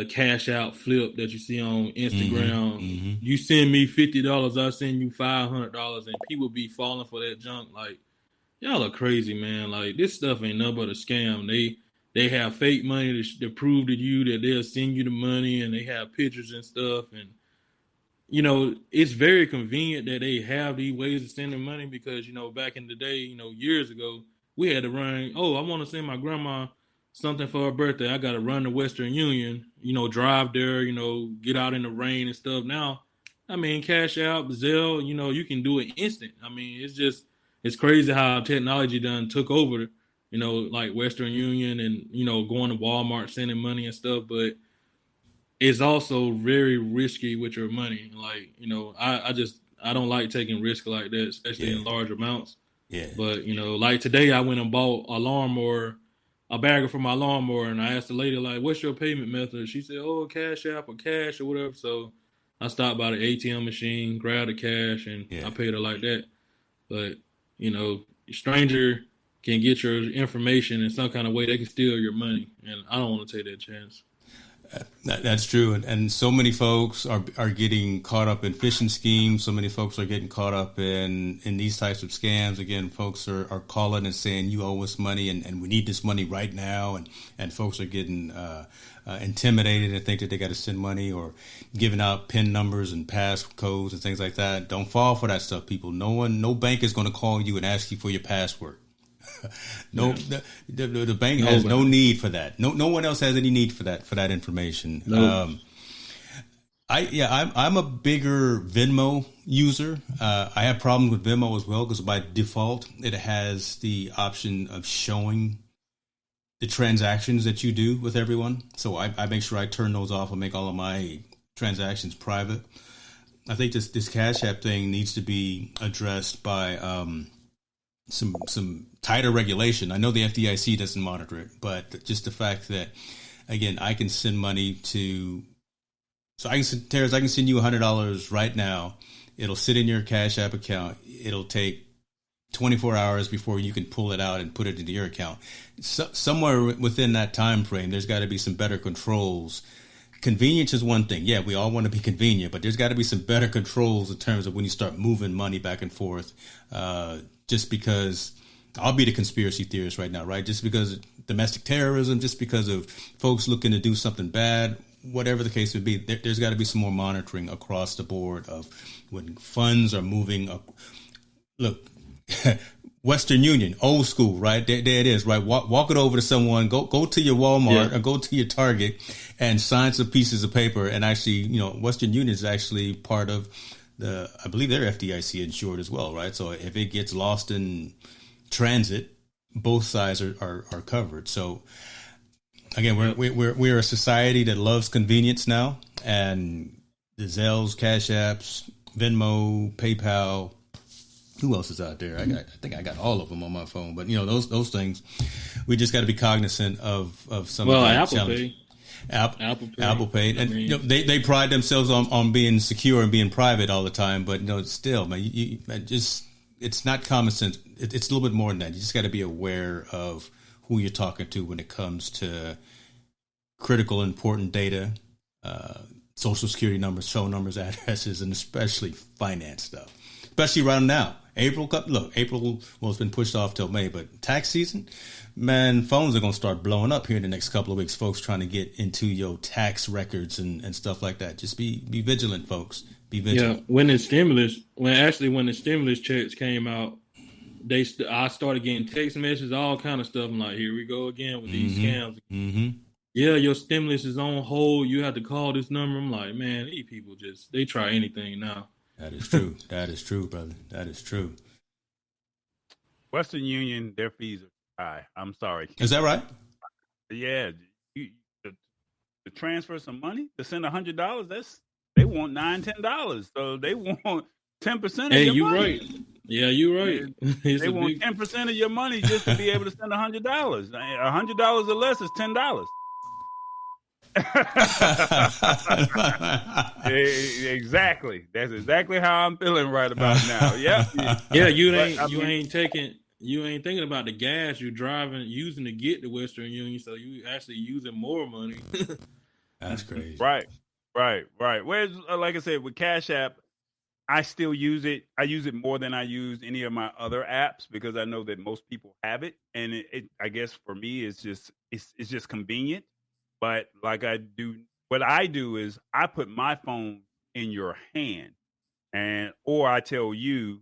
Cash Out flip that you see on Instagram. Mm-hmm. You send me $50, I send you $500, and people be falling for that junk. Like, y'all are crazy, man. Like, this stuff ain't nothing but a scam. They have fake money to prove to you that they'll send you the money, and they have pictures and stuff. And, you know, it's very convenient that they have these ways of sending money because, you know, back in the day, you know, years ago, we had to run, I want to send my grandma something for her birthday. I got to run to Western Union, you know, drive there, you know, get out in the rain and stuff. Now, I mean, Cash Out, Zelle, you know, you can do it instant. I mean, it's crazy how technology done took over, you know, like Western Union and, you know, going to Walmart, sending money and stuff. But it's also very risky with your money. Like, you know, I don't like taking risks like that, especially in large amounts.
Yeah.
But, you know, like today I went and bought a bagger for my lawnmower, and I asked the lady, like, what's your payment method? She said, Cash App or cash or whatever. So I stopped by the ATM machine, grabbed the cash, and I paid her like that. But, you know, a stranger can get your information in some kind of way. They can steal your money, and I don't want to take that chance.
That's true. And so many folks are getting caught up in phishing schemes. So many folks are getting caught up in these types of scams. Again, folks are calling and saying, you owe us money and we need this money right now. And folks are getting intimidated and think that they got to send money or giving out PIN numbers and passcodes and things like that. Don't fall for that stuff, people. No bank is going to call you and ask you for your password. The bank has no need for that. No one else has any need for that information.
No.
I'm a bigger Venmo user. I have problems with Venmo as well because by default it has the option of showing the transactions that you do with everyone. So I make sure I turn those off and make all of my transactions private. I think this Cash App thing needs to be addressed by some tighter regulation. I know the FDIC doesn't monitor it, but just the fact that, again, I can send money to, so I can send you $100 right now. It'll sit in your Cash App account. It'll take 24 hours before you can pull it out and put it into your account. Somewhere within that time frame, there's got to be some better controls. Convenience is one thing. Yeah, we all want to be convenient, but there's got to be some better controls in terms of when you start moving money back and forth. Just because I'll be the conspiracy theorist right now, right? Just because of domestic terrorism, just because of folks looking to do something bad, whatever the case would be, there's got to be some more monitoring across the board of when funds are moving up. Look, Western Union, old school, right? There it is, right? Walk it over to someone, go to your Walmart or go to your Target and sign some pieces of paper. And actually, you know, Western Union is actually part of I believe they're FDIC insured as well, right? So if it gets lost in transit, both sides are covered. So again, we're a society that loves convenience now, and the Zelles, Cash Apps, Venmo, PayPal, Who else is out there? I think I got all of them on my phone. But those things, we just got to be cognizant of some.
Well,
of the
Apple
challenges.
Pay.
Apple Pay, and they pride themselves on being secure and being private all the time. But still, man, it's not common sense. It's a little bit more than that. You just got to be aware of who you're talking to when it comes to critical, important data, social security numbers, phone numbers, addresses, and especially finance stuff. Especially right now. April, it's been pushed off till May, but tax season, man, phones are going to start blowing up here in the next couple of weeks. Folks trying to get into your tax records and stuff like that. Just be vigilant, folks. Be vigilant.
Yeah, when the stimulus checks came out, I started getting text messages, all kind of stuff. I'm like, here we go again with these scams.
Mm-hmm.
Yeah, your stimulus is on hold. You have to call this number. I'm like, man, these people they try anything now.
That is true. That is true, brother. That is true.
Western Union, their fees are high. I'm sorry.
Is that right?
Yeah. To transfer some money, to send $100, they want $9-10. So they want 10% of your money.
Hey, you right. Yeah, you're right.
They want 10% of your money just to be able to send $100. $100 or less is $10. Exactly. That's exactly how I'm feeling right about now. Yep.
Yeah, you ain't thinking about the gas you're using to get to Western Union, so you actually using more money.
That's crazy.
Right. Whereas, like I said, with Cash App, I still use it. I use it more than I use any of my other apps because I know that most people have it, and it I guess for me, it's just convenient. But what I do is I put my phone in your hand, or I tell you,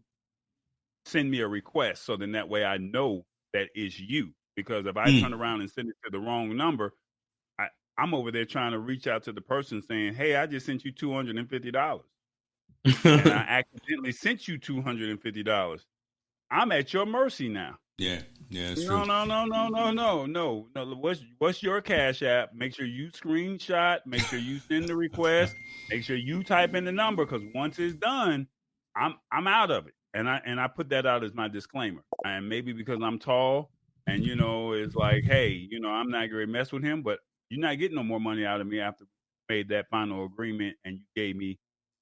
send me a request, so then that way I know that it's you. Because if I turn around and send it to the wrong number, I'm over there trying to reach out to the person saying, "Hey, I just sent you $250, and I accidentally sent you $250. I'm at your mercy now."
Yeah, it's
no,
true.
no. What's your Cash App? Make sure you screenshot. Make sure you send the request. Make sure you type in the number, because once it's done, I'm out of it. And I put that out as my disclaimer. And maybe because I'm tall, and it's like, hey, I'm not going to mess with him, but you're not getting no more money out of me after we made that final agreement, and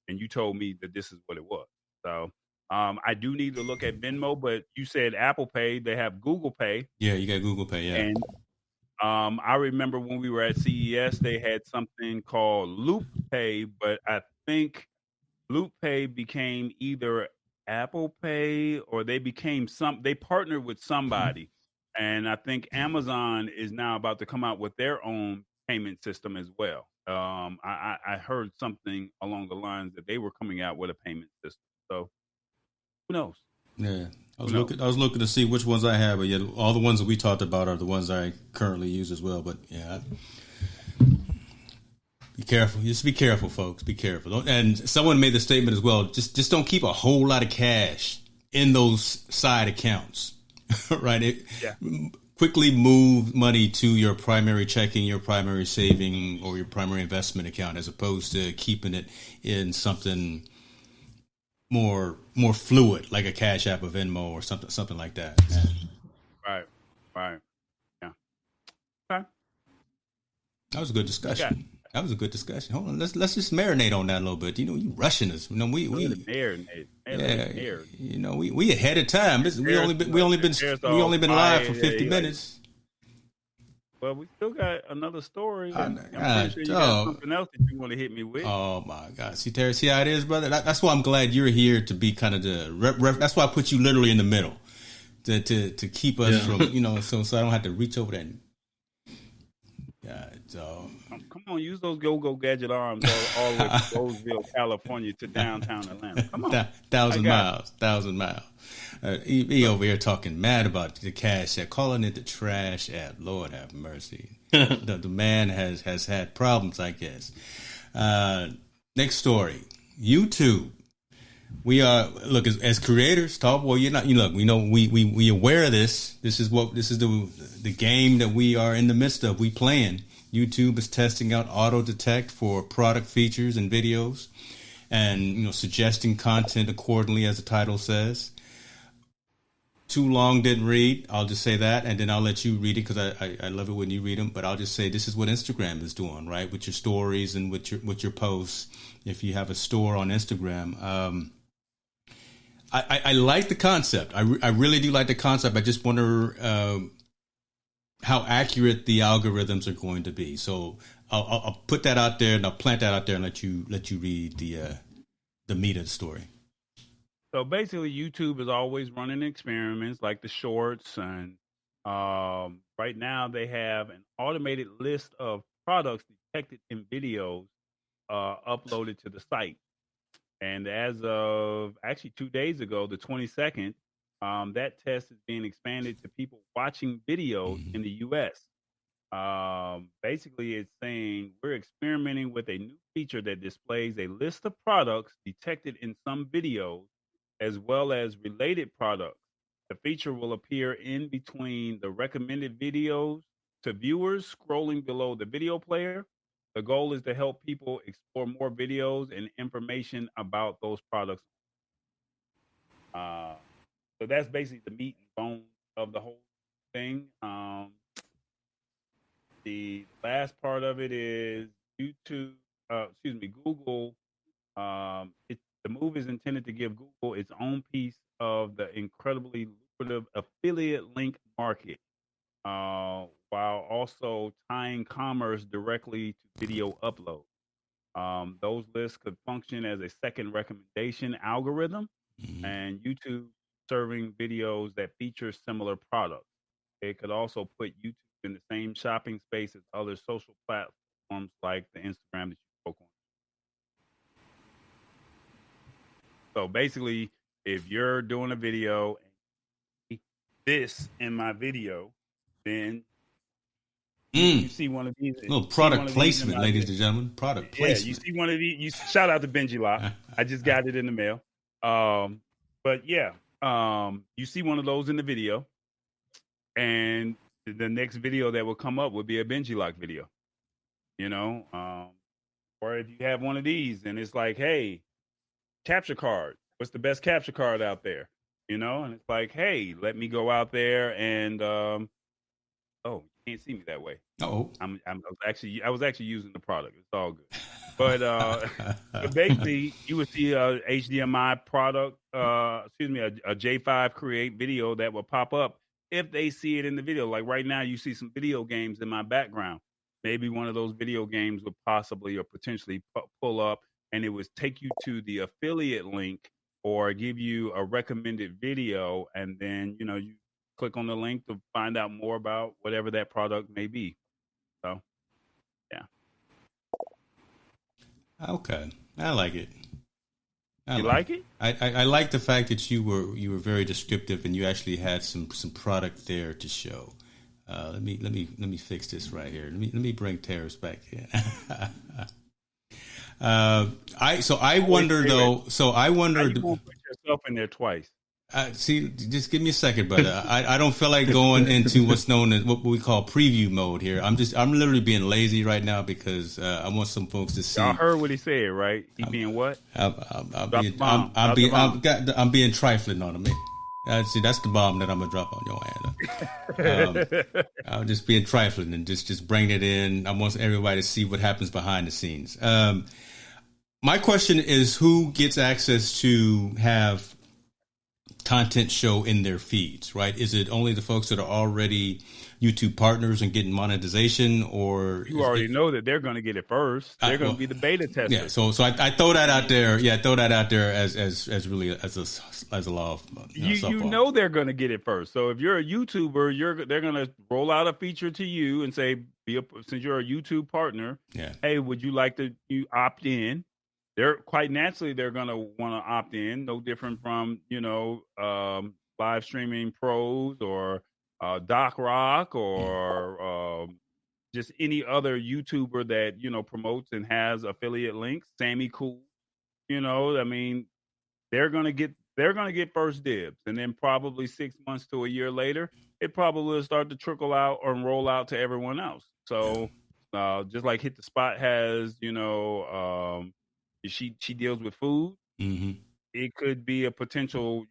you told me that this is what it was. So. I do need to look at Venmo, but you said Apple Pay. They have Google Pay.
Yeah, you got Google Pay, yeah.
And I remember when we were at CES, they had something called Loop Pay, but I think Loop Pay became either Apple Pay or they partnered with somebody. And I think Amazon is now about to come out with their own payment system as well. I heard something along the lines that they were coming out with a payment system. So, who knows?
Yeah, I was looking to see which ones I have, but yeah, all the ones that we talked about are the ones I currently use as well. But yeah, be careful. Just be careful, folks. Be careful. And someone made the statement as well. Just don't keep a whole lot of cash in those side accounts, right? Quickly move money to your primary checking, your primary saving, or your primary investment account, as opposed to keeping it in something more fluid, like a Cash App or Venmo or something like that.
Right. Yeah. Okay.
That was a good discussion. Hold on, let's just marinate on that a little bit. You rushing us. We
marinate.
We ahead of time. We only been live for 50 minutes.
Well, we still got another story. I'm pretty sure you got something else that you want to hit me with.
Oh my God! See, Terry, see how it is, brother. That's why I'm glad you're here to be kind of the. That's why I put you literally in the middle, to keep us from so I don't have to reach over that. God, so
come on, use those go gadget arms all the way from Roseville, California to downtown Atlanta. Come on,
1,000 miles. He over here talking mad about the Cash App, calling it the trash app. Lord have mercy. the man has had problems, I guess. Next story. YouTube. We are as creators, Tallboy. You're not. We know we aware of this. This is the game that we are in the midst of. We playing. YouTube is testing out auto detect for product features and videos, and suggesting content accordingly, as the title says. too long, didn't read. I'll just say that, and then I'll let you read it because I love it when you read them. But I'll just say this is what Instagram is doing, right, with your stories and with your posts. If you have a store on Instagram, I like the concept. I really do like the concept. I just wonder how accurate the algorithms are going to be. So I'll put that out there and I'll plant that out there and let you read the meat of the story.
So basically, YouTube is always running experiments like the shorts, and right now they have an automated list of products detected in videos uploaded to the site. And as of actually 2 days ago, the 22nd, that test is being expanded to people watching videos in the U.S. Basically, it's saying we're experimenting with a new feature that displays a list of products detected in some videos as well as related products. The feature will appear in between the recommended videos to viewers scrolling below the video player. The goal is to help people explore more videos and information about those products. Uh, so that's basically the meat and bone of the whole thing. The last part of it is Google. The move is intended to give Google its own piece of the incredibly lucrative affiliate link market, while also tying commerce directly to video upload. Those lists could function as a second recommendation algorithm, and YouTube serving videos that feature similar products. It could also put YouTube in the same shopping space as other social platforms like the Instagram that you spoke on. So basically, if you're doing a video and this in my video, then you see one of these.
Little product placement, ladies and gentlemen. Product placement.
Yeah, you see one of these. You shout out to Benji Lock. I just got it in the mail. But yeah, you see one of those in the video, and the next video that will come up would be a Benji Lock video. You know, or if you have one of these, and it's like, hey, capture card. What's the best capture card out there? You know, and it's like, hey, let me go out there and oh, you can't see me that way.
Oh,
I was actually using the product. It's all good. But basically, you would see a HDMI product, a J5 Create video that will pop up if they see it in the video. Like right now, you see some video games in my background. Maybe one of those video games would possibly or potentially pull up, and it would take you to the affiliate link or give you a recommended video, and then you click on the link to find out more about whatever that product may be. So, yeah.
Okay, I like it.
You like it?
I like the fact that you were very descriptive and you actually had some product there to show. Let me fix this right here. Let me bring Terrace back in. I wondered.
How you gonna put yourself in there twice?
See, just give me a second, brother. I don't feel like going into what's known as what we call preview mode here. I'm literally being lazy right now because I want some folks to see.
Y'all heard what he said, right? He being what?
I'm being trifling on him. See, that's the bomb that I'm gonna drop on your hand. I'm just being trifling and just bring it in. I want everybody to see what happens behind the scenes. My question is, who gets access to have content show in their feeds, right? Is it only the folks that are already YouTube partners and getting monetization, or
you already know that they're going to get it first? They're going to be the beta testers.
Yeah, so I throw that out there. Yeah, I throw that out there as really as a law of
you know they're going to get it first. So if you're a YouTuber, they're going to roll out a feature to you and say, since you're a YouTube partner, hey, would you like to opt in? They're quite naturally they're gonna want to opt in. No different from live streaming pros or Doc Rock or just any other YouTuber that promotes and has affiliate links. Sammy Cool, I mean, they're gonna get first dibs, and then probably 6 months to a year later, it probably will start to trickle out or roll out to everyone else. So just like Hit the Spot has, she deals with food.
Mm-hmm.
It could be a potential,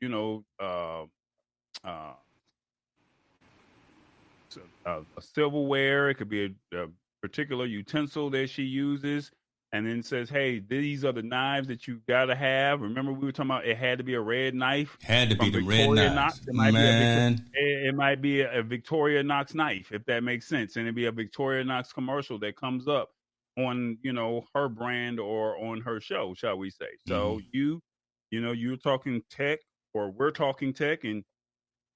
a silverware. It could be a particular utensil that she uses, and then says, "Hey, these are the knives that you gotta have." Remember, we were talking about it had to be a red knife
Had to be
from
the red
Victoria
knives,
Knox. It might be
man.
it might be a Victoria Knox knife, if that makes sense, and it'd be a Victoria Knox commercial that comes up on her brand or on her show, shall we say? So you're talking tech, or we're talking tech, and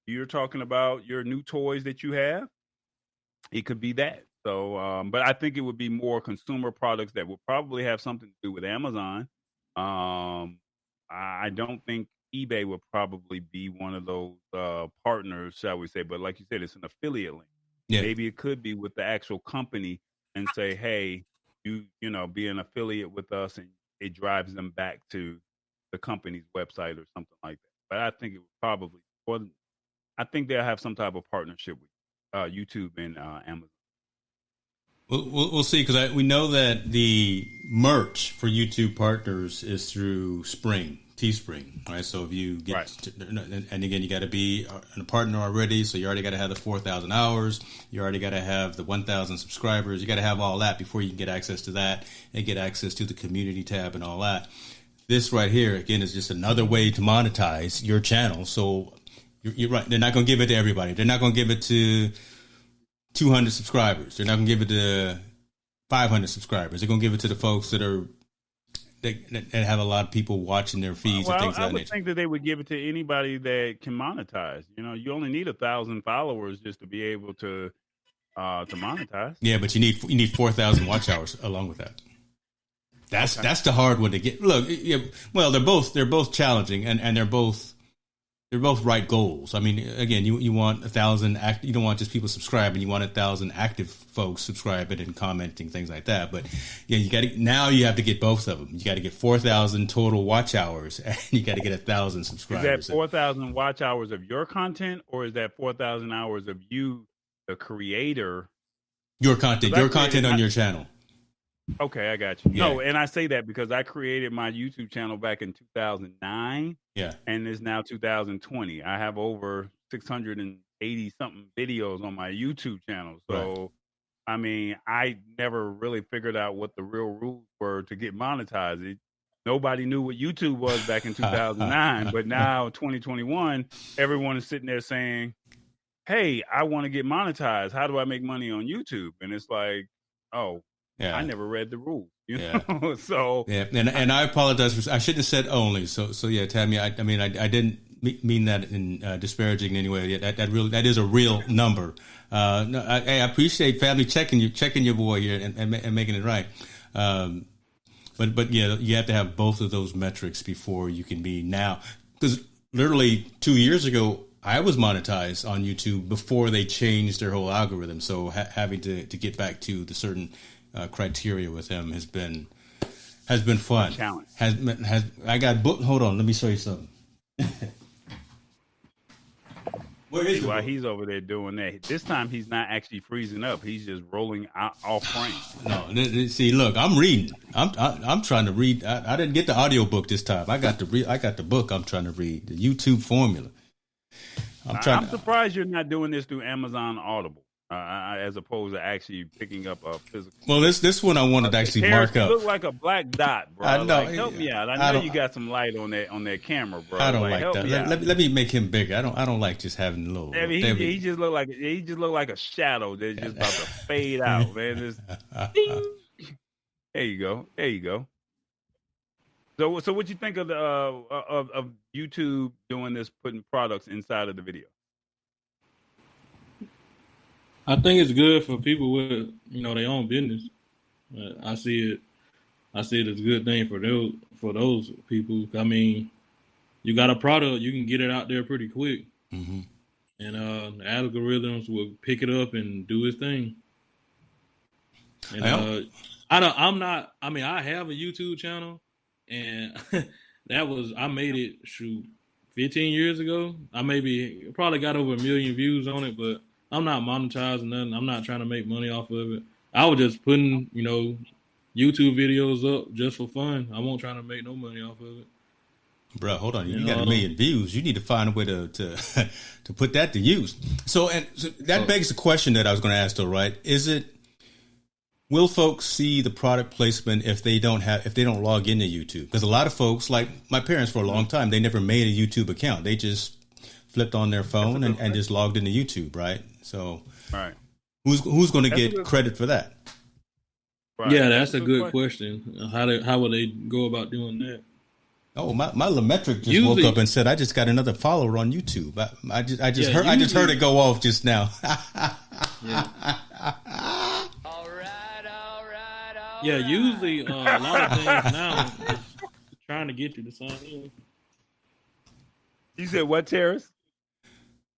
you're talking about your new toys that you have. It could be that. So, but I think it would be more consumer products that would probably have something to do with Amazon. I don't think eBay would probably be one of those partners, shall we say? But like you said, it's an affiliate link.
Yeah.
Maybe it could be with the actual company and say, "Hey, be an affiliate with us," and it drives them back to the company's website or something like that. But I think it would probably, or I think they'll have some type of partnership with YouTube and Amazon.
We'll see, because we know that the merch for YouTube partners is through Teespring, right? So if you get, and again, you got to be a partner already, so you already got to have the 4,000 hours, you already got to have the 1,000 subscribers, you got to have all that before you can get access to that and get access to the community tab and all that. This right here, again, is just another way to monetize your channel. So you're right, they're not going to give it to everybody. They're not going to give it to 200 subscribers. They're not going to give it to 500 subscribers. They're going to give it to the folks that have a lot of people watching their feeds and things like that.
I would think that they would give it to anybody that can monetize. You only need 1,000 followers just to be able to monetize.
Yeah, but you need 4,000 watch hours along with that. That's the hard one to get. Look, well, they're both challenging, and they're both right goals. I mean, again, you want 1,000 you don't want just people subscribing. You want 1,000 active folks subscribing and commenting, things like that. But yeah, you have to get both of them. You got to get 4,000 total watch hours, and you got to get 1,000 subscribers.
Is that 4,000 watch hours of your content, or is that 4,000 hours of you, the creator?
Your content on your channel.
Okay, I got you.
Yeah.
No, and I say that because I created my YouTube channel back in 2009.
Yeah.
And it's now 2020. I have over 680 something videos on my YouTube channel. So, right. I mean, I never really figured out what the real rules were to get monetized. Nobody knew what YouTube was back in 2009. But now, 2021, everyone is sitting there saying, "Hey, I want to get monetized. How do I make money on YouTube?" And it's like, oh, yeah. I never read the rules, know. So
and I apologize. I shouldn't have said only. So yeah, Tammy. I mean, I didn't mean that in disparaging in any way. That is a real number. No, I appreciate family checking your boy here and making it right. But yeah, you have to have both of those metrics before you can be now. Because literally 2 years ago, I was monetized on YouTube before they changed their whole algorithm. So having to get back to the certain criteria with him has been fun.
Challenge.
I got book. Hold on, let me show you something. Where is
While he's over there doing that, this time he's not actually freezing up. He's just rolling off frame.
No, see, look, I'm reading. I'm trying to read. I didn't get the audio book this time. I got the book. I'm trying to read the YouTube formula.
I'm surprised you're not doing this through Amazon Audible. As opposed to actually picking up a physical.
Well, this one I wanted to actually mark up.
You look like a black dot, bro.
I know.
Help me out. I know you got some light on that camera, bro.
I don't like that. Let me make him bigger. I don't like just having a little.
I mean, he just look like a shadow that's just about to fade out, man. There you go. So what you think of the of YouTube doing this, putting products inside of the video?
I think it's good for people with, their own business. I see it as a good thing for those people. I mean, you got a product, you can get it out there pretty quick, and the algorithms will pick it up and do its thing. And I have a YouTube channel, and I made it 15 years ago. I probably got over 1 million views on it, but I'm not monetizing nothing. I'm not trying to make money off of it. I was just putting, YouTube videos up just for fun. I won't try to make no money off of it.
Bro, hold on. You got 1 million views. You need to find a way to to put that to use. So that begs the question that I was going to ask, though, right? Will folks see the product placement if they don't log into YouTube? Because a lot of folks, like my parents, for a long time, they never made a YouTube account. They just flipped on their phone and just logged into YouTube, right? So,
right.
Who's going to get credit for that?
Right. Yeah, that's a good question. How will they go about doing that?
Oh, my biometric just woke up and said, "I just got another follower on YouTube." I just heard it go off just now.
Yeah. Yeah, usually a lot of things now is trying to get you to sign in.
You said what, Terrace?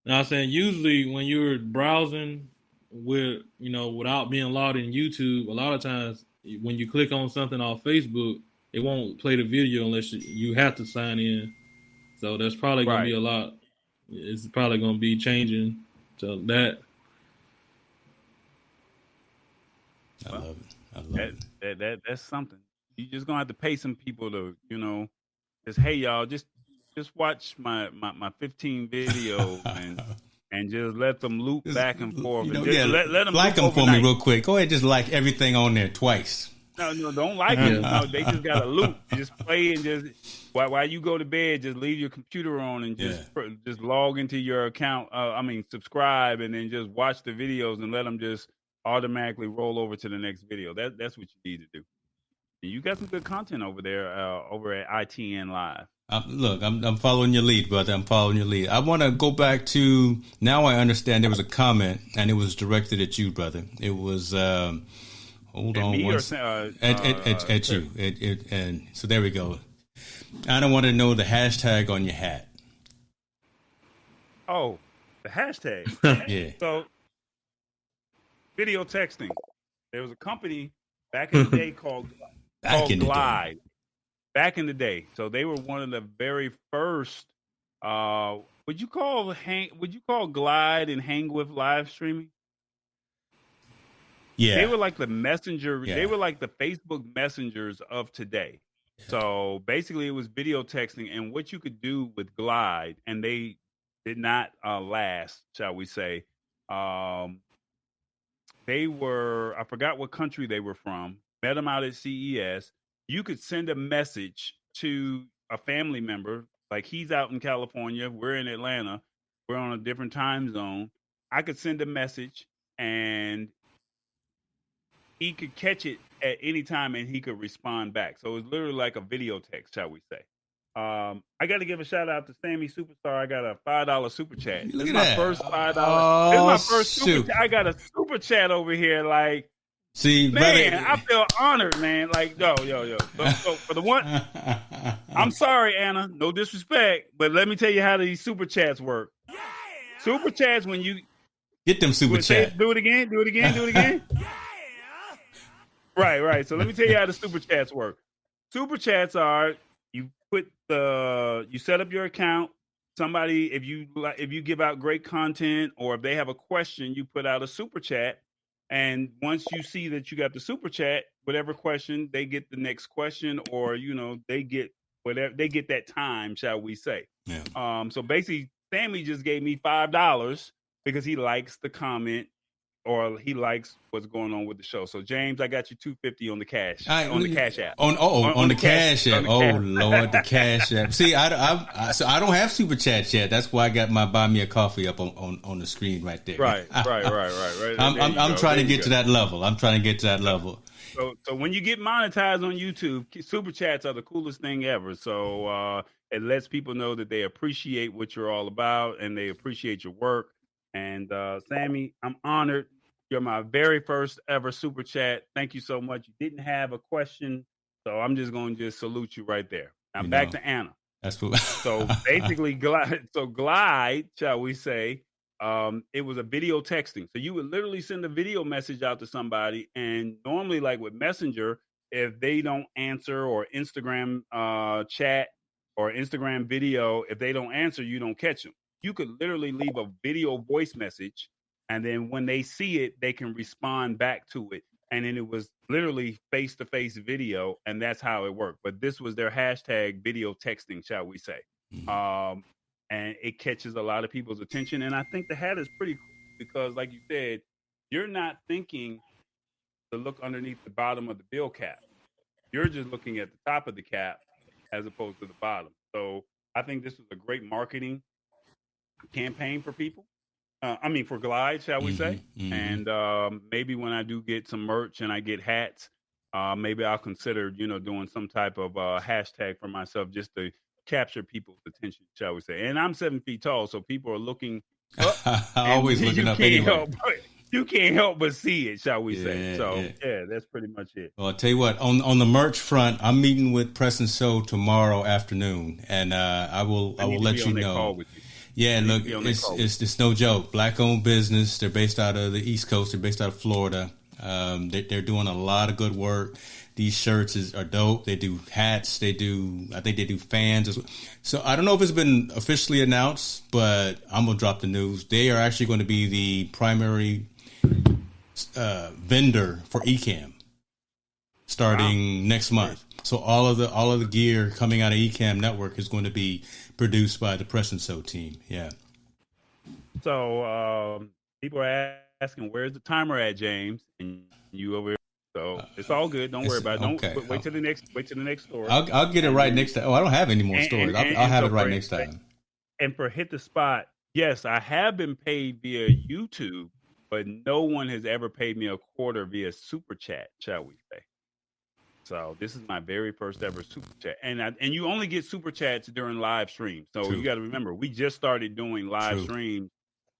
No, I'm saying usually when you're browsing without being logged in YouTube, a lot of times when you click on something off Facebook, it won't play the video unless you have to sign in. So that's probably going to be a lot. It's probably going to be changing to that.
I love it.
That's something. You just gonna have to pay some people to, just hey y'all, just watch my 15 videos and just let them loop back and forth. Let them
like them for me real quick. Go ahead, just like everything on there twice.
No, don't like them. No, they just got a loop. Just play and just while you go to bed, just leave your computer on and just log into your account. Subscribe and then just watch the videos and let them just automatically roll over to the next video. That's what you need to do. And you got some good content over there, over at ITN Live.
Look, I'm following your lead, brother. I'm following your lead. I want to go back to, now I understand there was a comment and it was directed at you, brother. It was, hold on one second. At you. And so there we go. I don't want to know the hashtag on your hat.
Oh, the hashtag.
Yeah.
So, video texting. There was a company back in the day called Glide. Back in the day. So they were one of the very first would you call Glide and Hang With live streaming?
Yeah.
They were like the messenger. Yeah. They were like the Facebook messengers of today. Yeah. So basically it was video texting, and what you could do with Glide, and they did not last, shall we say. They were, I forgot what country they were from, met them out at CES. You could send a message to a family member, like he's out in California, we're in Atlanta, we're on a different time zone. I could send a message and he could catch it at any time and he could respond back. So it was literally like a video text, shall we say. I got to give a shout out to Sammy Superstar. I got a $5 super chat. This is my first $5. This is my first super chat. I got a super chat over here. Like,
see,
man,
brother,
I feel honored, man. Like, yo. So for the one, I'm sorry, Anna. No disrespect, but let me tell you how these super chats work. Yeah. Super chats, when you
get them super chats.
Do it again. Yeah. Right. So let me tell you how the super chats work. Super chats are, you set up your account. Somebody, if you give out great content, or if they have a question, you put out a super chat. And once you see that you got the super chat, whatever question, they get the next question, or they get whatever, they get that time, shall we say. Yeah. So basically Sammy just gave me $5 because he likes the comment, or he likes what's going on with the show. So James, I got you $250 on the cash on the Cash App.
On the Cash App. Oh Lord, the Cash App. See, so I don't have super chats yet. That's why I got my buy me a coffee up on the screen right there.
Right.
I'm trying to get to that level. So
when you get monetized on YouTube, super chats are the coolest thing ever. So it lets people know that they appreciate what you're all about and they appreciate your work. And Sammy, I'm honored. You're my very first ever super chat. Thank you so much. You didn't have a question, so I'm just going to salute you right there. Now back to Anna.
That's cool.
So basically, Glide, shall we say, it was a video texting. So you would literally send a video message out to somebody, and normally, like with Messenger, if they don't answer, or Instagram chat or Instagram video, if they don't answer, you don't catch them. You could literally leave a video voice message, and then when they see it, they can respond back to it. and then it was literally face-to-face video, and that's how it worked. But this was their hashtag video texting, shall we say. And it catches a lot of people's attention. And I think the hat is pretty cool because, like you said, you're not thinking to look underneath the bottom of the bill cap. You're just looking at the top of the cap as opposed to the bottom. So I think this was a great marketing campaign for people. For Glide, shall we say? And maybe when I do get some merch and I get hats, maybe I'll consider, doing some type of hashtag for myself just to capture people's attention, shall we say? And I'm 7 feet tall, so people are looking up.
Always looking up anyway.
You can't help but see it, shall we say? So yeah, that's pretty much it.
Well, I'll tell you what. On the merch front, I'm meeting with Press and Show tomorrow afternoon, and I will let you know. Yeah, look, it's no joke. Black-owned business. They're based out of the East Coast. They're based out of Florida. They're doing a lot of good work. These shirts are dope. They do hats. I think they do fans as well. So I don't know if it's been officially announced, but I'm going to drop the news. They are actually going to be the primary vendor for Ecamm starting next month. So all of the gear coming out of Ecamm Network is going to be produced by the Press and Show team. Yeah.
So people are asking, "Where's the timer at, James?" And you over here. So it's all good. Don't worry about it. Don't wait till the next story.
I'll get it right next time. Oh, I don't have any more stories. I'll have it right next time.
And for Hit the Spot, yes, I have been paid via YouTube, but no one has ever paid me a quarter via Super Chat, shall we say. So this is my very first ever Super Chat. And you only get Super Chats during live streams. So you got to remember, we just started doing live streams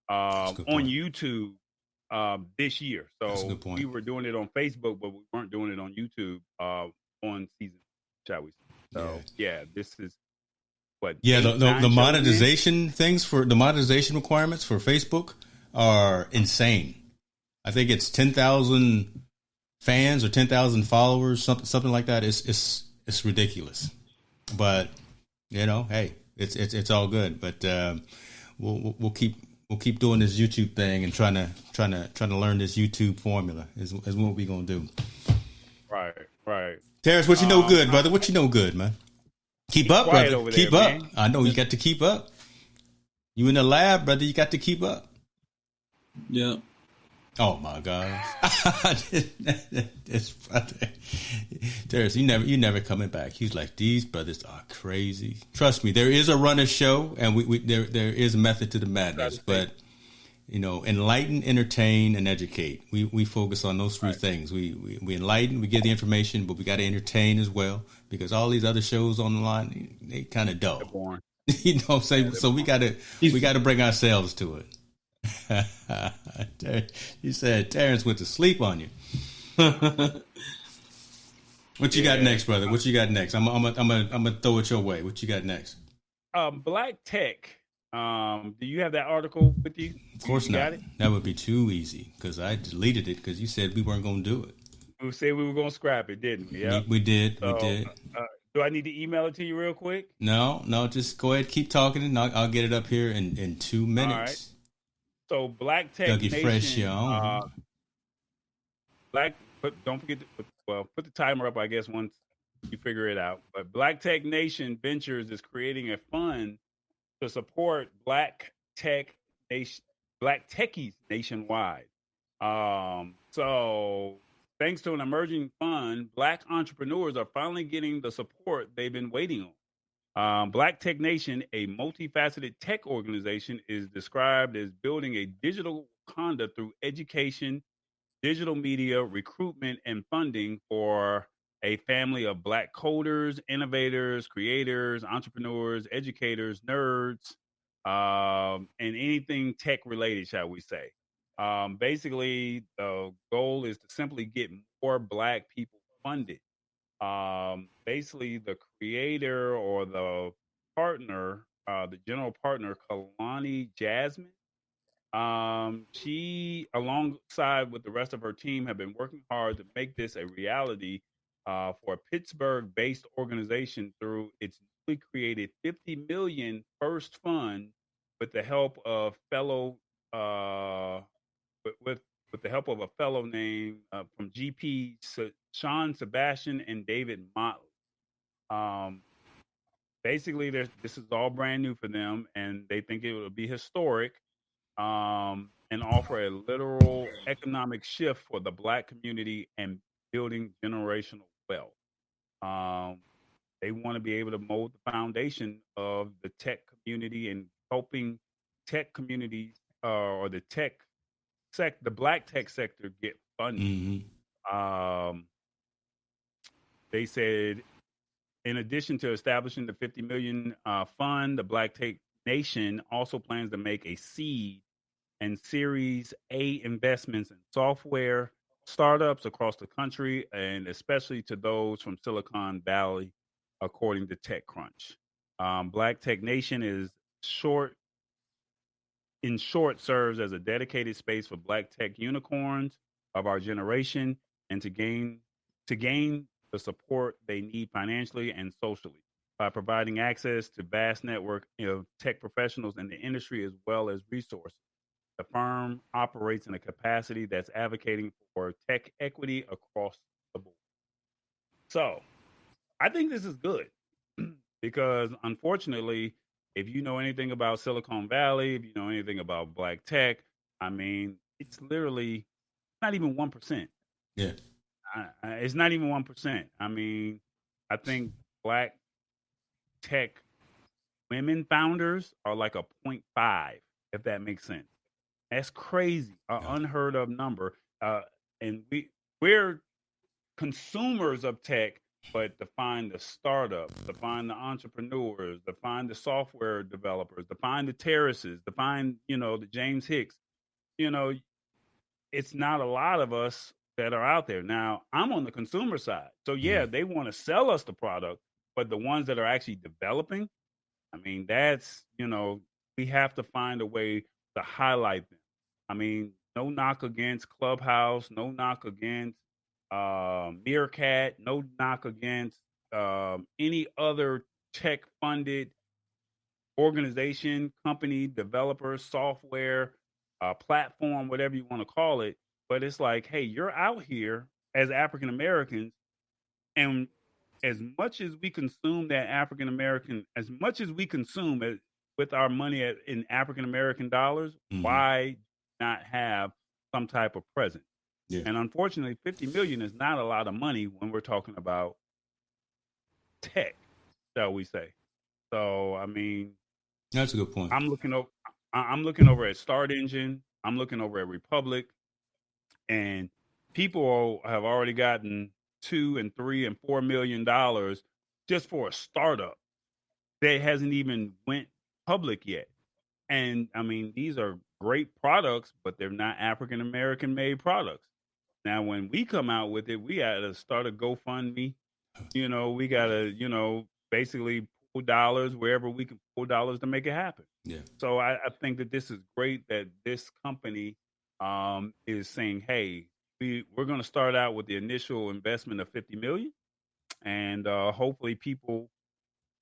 on YouTube this year. So we were doing it on Facebook, but we weren't doing it on YouTube on season, shall we say. So yeah, this is what.
Yeah, the monetization things for the monetization requirements for Facebook are insane. I think it's 10,000 fans or 10,000 followers, something like that. It's ridiculous, but hey, it's all good. But we'll keep doing this YouTube thing and trying to learn this YouTube formula is what we're gonna do.
Right.
Terrence, what you know good, brother? What you know good, man? Keep up, brother. Keep up. Man. I know you got to keep up. You in the lab, brother. You got to keep up.
Yeah.
Oh my God. This brother. Terrence, you never coming back. He's like, these brothers are crazy. Trust me, there is a runner show and there is a method to the madness, but enlighten, entertain, and educate. We focus on those three things. We enlighten, we give the information, but we got to entertain as well because all these other shows online, they kind of dull.
They're boring.
You know what I'm saying? So we got to bring ourselves to it. You said Terrence went to sleep on you. What you got next, brother? What you got next? I'm gonna throw it your way. What you got next?
Black Tech. Do you have that article with you?
Of course not. That would be too easy because I deleted it because you said we weren't gonna do it.
We said we were gonna scrap it, didn't we? Yeah,
we did. So, we did.
Do I need to email it to you real quick?
No. Just go ahead, keep talking, and I'll get it up here in 2 minutes. All right.
So Black Tech Nation,
fresh,
don't forget to put the timer up, I guess, once you figure it out. But Black Tech Nation Ventures is creating a fund to support Black Techies nationwide. So thanks to an emerging fund, Black entrepreneurs are finally getting the support they've been waiting on. Black Tech Nation, a multifaceted tech organization, is described as building a digital Wakanda through education, digital media, recruitment, and funding for a family of Black coders, innovators, creators, entrepreneurs, educators, nerds, and anything tech related, shall we say. Basically, the goal is to simply get more Black people funded. Basically the creator or the partner, the general partner, Kalani Jasmine, she, alongside with the rest of her team, have been working hard to make this a reality for a Pittsburgh-based organization through its newly created $50 million first fund with the help of fellow with the help of a fellow named from GP Sean Sebastian and David Motley. Basically, this is all brand new for them, and they think it will be historic and offer a literal economic shift for the Black community and building generational wealth. They want to be able to mold the foundation of the tech community and helping tech communities or the Black tech sector get funding. They said, in addition to establishing the $50 million fund, the Black Tech Nation also plans to make a seed and Series A investments in software startups across the country, and especially to those from Silicon Valley, according to TechCrunch. Black Tech Nation in short, serves as a dedicated space for Black tech unicorns of our generation, and to gain the support they need financially and socially by providing access to vast network of tech professionals in the industry as well as resources. The firm operates in a capacity that's advocating for tech equity across the board. So I think this is good because, unfortunately, if you know anything about Silicon Valley, if you know anything about Black tech, I mean, it's literally not even 1%.
Yeah.
It's not even 1%. I mean, I think Black tech women founders are like a 0.5, if that makes sense. That's crazy, an unheard of number. And we're consumers of tech, but to find the startups, to find the entrepreneurs, to find the software developers, to find the terraces, to find, the James Hicks, it's not a lot of us that are out there. Now, I'm on the consumer side. So, yeah, they want to sell us the product, but the ones that are actually developing, I mean, that's, we have to find a way to highlight them. I mean, no knock against Clubhouse, no knock against Meerkat, no knock against any other tech-funded organization, company, developer, software, platform, whatever you want to call it. But it's like, hey, you're out here as African Americans, and as much as we consume that African American, as much as we consume it with our money in African American dollars, why not have some type of presence? Yeah. And unfortunately, 50 million is not a lot of money when we're talking about tech, shall we say? So, I mean,
that's a good point.
I'm looking over at Start Engine. I'm looking over at Republic, and people have already gotten $2 and $3 and $4 million just for a startup that hasn't even went public yet. And I mean, these are great products, but they're not African American made products. Now, when we come out with it, we got to start a GoFundMe. We got to, basically pull dollars wherever we can pull dollars to make it happen.
Yeah.
So I think that this is great that this company is saying, hey, we're going to start out with the initial investment of 50 million, and hopefully people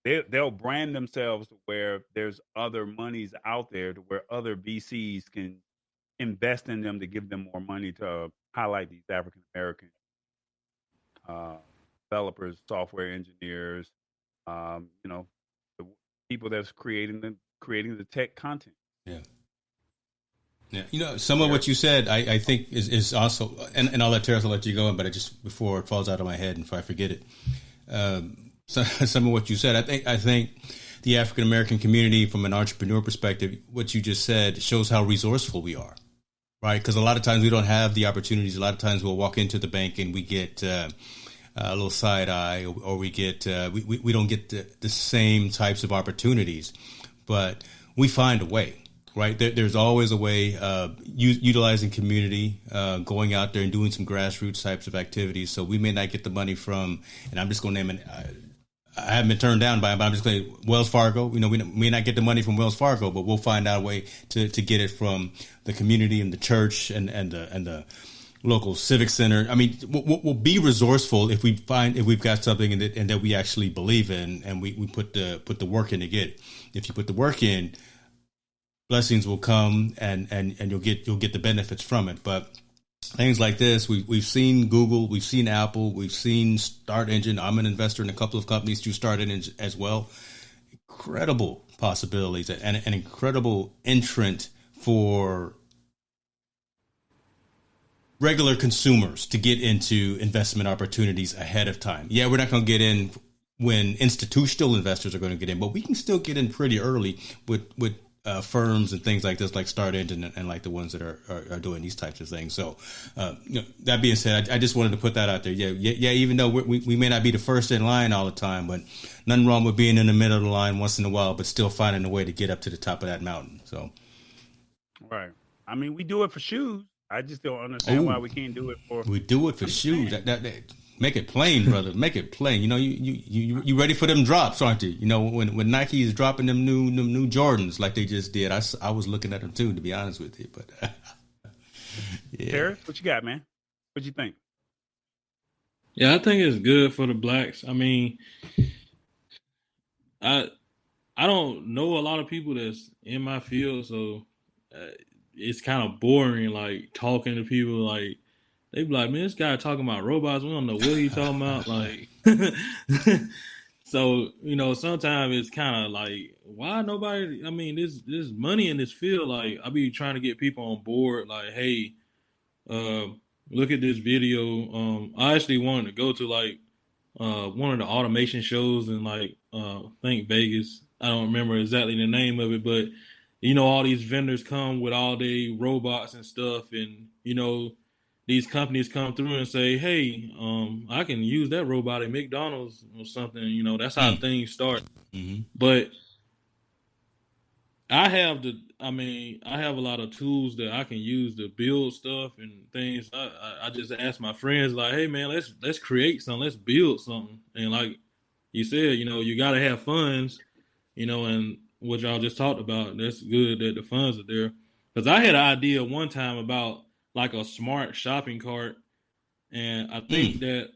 they'll brand themselves to where there's other monies out there to where other VCs can invest in them to give them more money to highlight these African American developers, software engineers, the people that's creating the tech content.
Yeah. Yeah, some of what you said, I think is also, and I'll let Terrace, I'll let you go, but I just, before it falls out of my head and if I forget it, some of what you said, I think the African American community, from an entrepreneur perspective, what you just said shows how resourceful we are, right? Because a lot of times we don't have the opportunities. A lot of times we'll walk into the bank and we get a little side eye, or we get we don't get the same types of opportunities, but we find a way. Right. There's always a way utilizing community, going out there and doing some grassroots types of activities. So we may not get the money from, and I'm just going to name it. I haven't been turned down by it, but I'm just going to Wells Fargo. We may not get the money from Wells Fargo, but we'll find out a way to get it from the community and the church and the local civic center. I mean, we'll be resourceful if we've got something and that we actually believe in, and we put the work in to get it. If you put the work in, blessings will come and you'll get the benefits from it. But things like this. We've seen Google, we've seen Apple, we've seen Start Engine. I'm an investor in a couple of companies through Start Engine as well. Incredible possibilities and an incredible entrant for regular consumers to get into investment opportunities ahead of time. Yeah, we're not going to get in when institutional investors are going to get in, but we can still get in pretty early with firms and things like this, like Start Engine and like the ones that are doing these types of things. So, that being said, I just wanted to put that out there. Yeah. Even though we may not be the first in line all the time, but nothing wrong with being in the middle of the line once in a while, but still finding a way to get up to the top of that mountain. So,
right. I mean, we do it for shoes. I just don't understand why we can't do it for.
We do it for shoes. That make it plain, brother. Make it plain. You ready for them drops, aren't you? When Nike is dropping them new Jordans like they just did. I was looking at them too, to be honest with you. But
yeah. Terrence, what you got, man? What you think?
Yeah, I think it's good for the blacks. I mean, I don't know a lot of people that's in my field, so it's kind of boring, like talking to people. Like they be like, "Man, this guy talking about robots. We don't know what he talking about." Like, so sometimes it's kind of like, why nobody? I mean, there's money in this field. Like, I be trying to get people on board. Like, hey, look at this video. I actually wanted to go to like one of the automation shows in like I think Vegas. I don't remember exactly the name of it, but all these vendors come with all their robots and stuff, and these companies come through and say, "Hey, I can use that robot at McDonald's or something." That's how things start.
Mm-hmm.
But I have a lot of tools that I can use to build stuff and things. I just ask my friends like, "Hey, man, let's create something. Let's build something." And like you said, you got to have funds, and what y'all just talked about. That's good that the funds are there. Because I had an idea one time about like a smart shopping cart, and I think that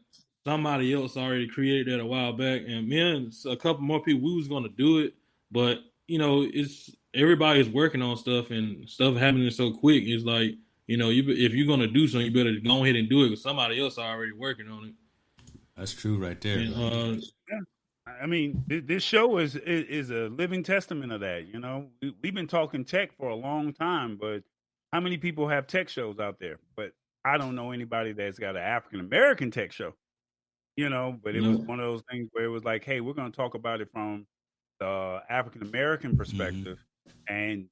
somebody else already created that a while back, and me and a couple more people, we was going to do it, but it's everybody's working on stuff and stuff happening so quick. It's like if you're going to do something, you better go ahead and do it because somebody else already working on it.
That's true, right there.
And,
I mean, this show is a living testament of that. We've been talking tech for a long time, but how many people have tech shows out there? But I don't know anybody that's got an African American tech show. But it was one of those things where it was like, hey, we're going to talk about it from the African American perspective and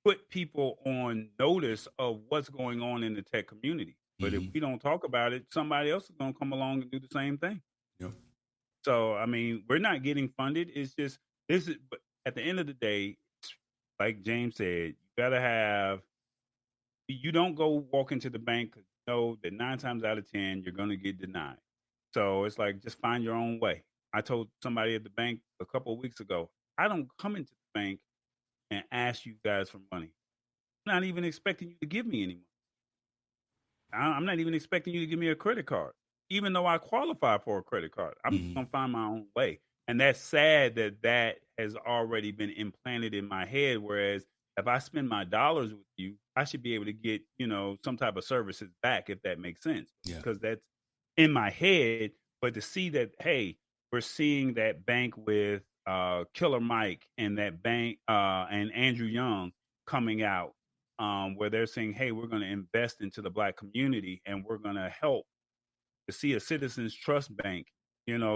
put people on notice of what's going on in the tech community. But if we don't talk about it, somebody else is going to come along and do the same thing.
Yep.
So, I mean, we're not getting funded. It's just but at the end of the day, like James said, you don't go walk into the bank because you know that 9 times out of 10, you're going to get denied. So it's like, just find your own way. I told somebody at the bank a couple of weeks ago, I don't come into the bank and ask you guys for money. I'm not even expecting you to give me any money. I'm not even expecting you to give me a credit card. Even though I qualify for a credit card, I'm just going to find my own way. And that's sad that has already been implanted in my head. Whereas if I spend my dollars with you, I should be able to get, some type of services back, if that makes sense.
Yeah.
Because that's in my head. But to see that, hey, we're seeing that bank with Killer Mike and that bank and Andrew Young coming out where they're saying, hey, we're going to invest into the Black community and we're going to help. To see a Citizens Trust Bank,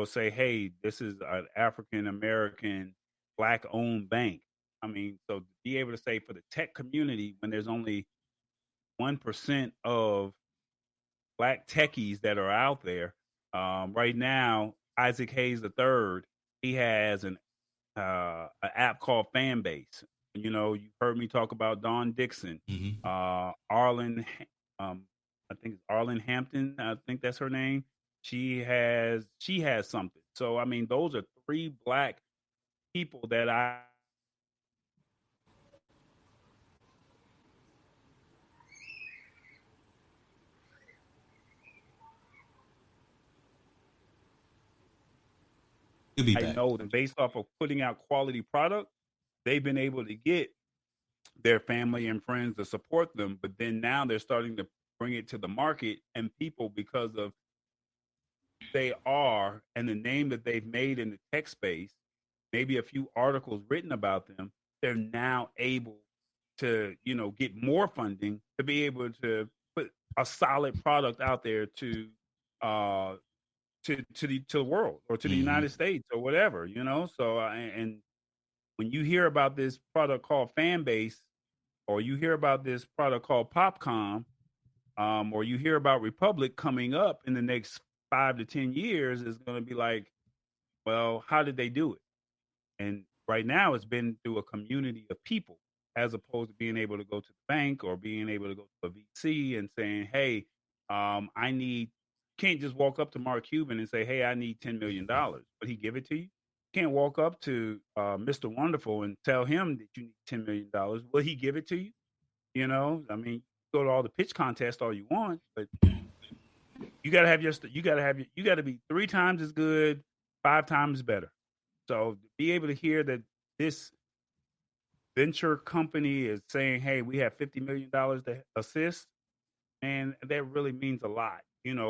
say, hey, this is an African American Black owned bank. I mean, so to be able to say for the tech community, when there's only 1% of Black techies that are out there, right now, Isaac Hayes III, he has an app called Fanbase. You've heard me talk about Dawn Dixon, Arlen. I think it's Arlen Hampton. I think that's her name. She has something. So I mean, those are 3 Black people that I know that based off of putting out quality product, they've been able to get their family and friends to support them. But then now they're starting to bring it to the market, and people, because of they are and the name that they've made in the tech space, maybe a few articles written about them, they're now able to, get more funding to be able to put a solid product out there to the world, or to the United States, or whatever, So and when you hear about this product called Fanbase, or you hear about this product called Popcom, or you hear about Republic coming up in the next 5 to 10 years, is going to be like, well, how did they do it? And right now, it's been through a community of people, as opposed to being able to go to the bank or being able to go to a VC and saying, hey, I need, can't just walk up to Mark Cuban and say, hey, I need $10 million. Would he give it to you? Can't walk up to Mr. Wonderful and tell him that you need $10 million. Will he give it to you? I mean, go to all the pitch contests all you want, but you got to have you got to be 3 times as good, 5 times better. So to be able to hear that this venture company is saying, hey, we have $50 million to assist, and that really means a lot,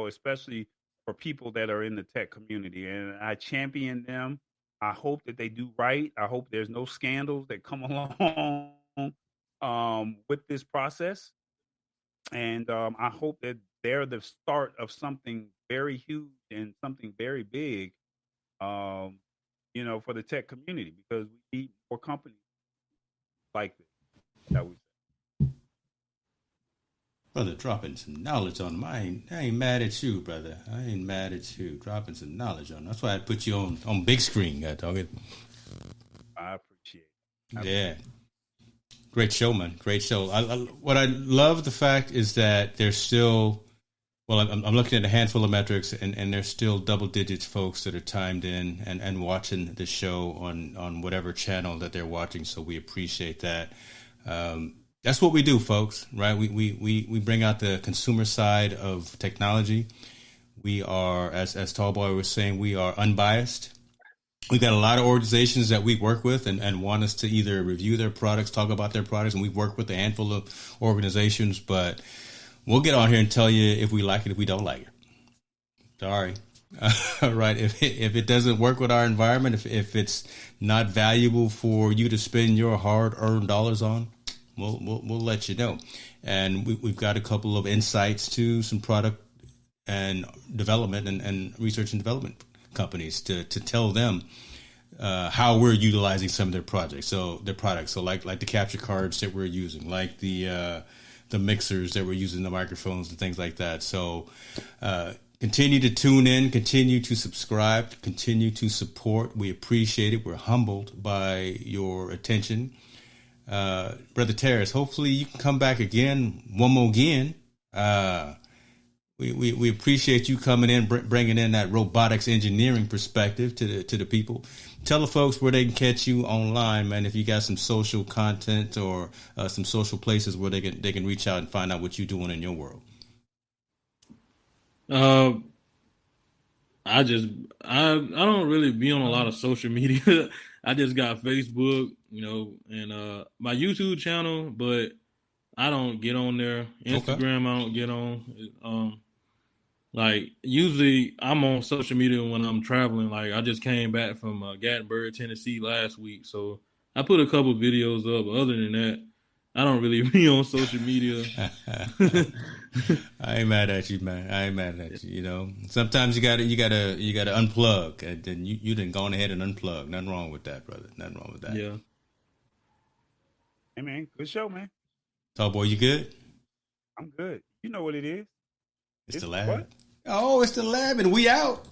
especially for people that are in the tech community. And I champion them. I hope that they do right. I hope there's no scandals that come along with this process. And I hope that they're the start of something very huge and something very big, for the tech community, because we need more companies like this. That we say.
Brother, dropping some knowledge on them. I ain't mad at you, brother. I ain't mad at you. Dropping some knowledge on them. That's why I put you on big screen, guy talking.
I appreciate it.
Yeah. Great show, man. Great show. What I love the fact is that there's still, well, I'm looking at a handful of metrics, and there's still double digits folks that are timed in and watching the show on whatever channel that they're watching. So we appreciate that. That's what we do, folks, right? We bring out the consumer side of technology. We are, as Tallboy was saying, we are unbiased. We've got a lot of organizations that we work with and want us to either review their products, talk about their products, and we've worked with a handful of organizations, but we'll get on here and tell you if we like it, if we don't like it. Sorry. Right. If it doesn't work with our environment, if it's not valuable for you to spend your hard-earned dollars on, we'll let you know. And we've got a couple of insights to some product and development and research and development companies to tell them how we're utilizing some of their projects. So their products. So like the capture cards that we're using, like the mixers that we're using, the microphones and things like that. So continue to tune in, continue to subscribe, continue to support. We appreciate it. We're humbled by your attention. Brother Terrace, hopefully you can come back again, one more again. We appreciate you coming in, bringing in that robotics engineering perspective to the people. Tell the folks where they can catch you online, man. If you got some social content or some social places where they can reach out and find out what you're doing in your world.
I don't really be on a lot of social media. I just got Facebook, and my YouTube channel, but I don't get on there. Instagram, okay. I don't get on. Like, usually I'm on social media when I'm traveling. Like, I just came back from Gatlinburg, Tennessee last week. So I put a couple videos up. Other than that, I don't really be on social media.
I ain't mad at you, man. I ain't mad at you. Sometimes you gotta unplug, and then you done gone ahead and unplug. Nothing wrong with that, brother. Nothing wrong with that.
Yeah.
Hey, man, good show, man.
Tall boy, you good?
I'm good. You know what it is.
It's the lab. What? Oh, it's the lab, and we out.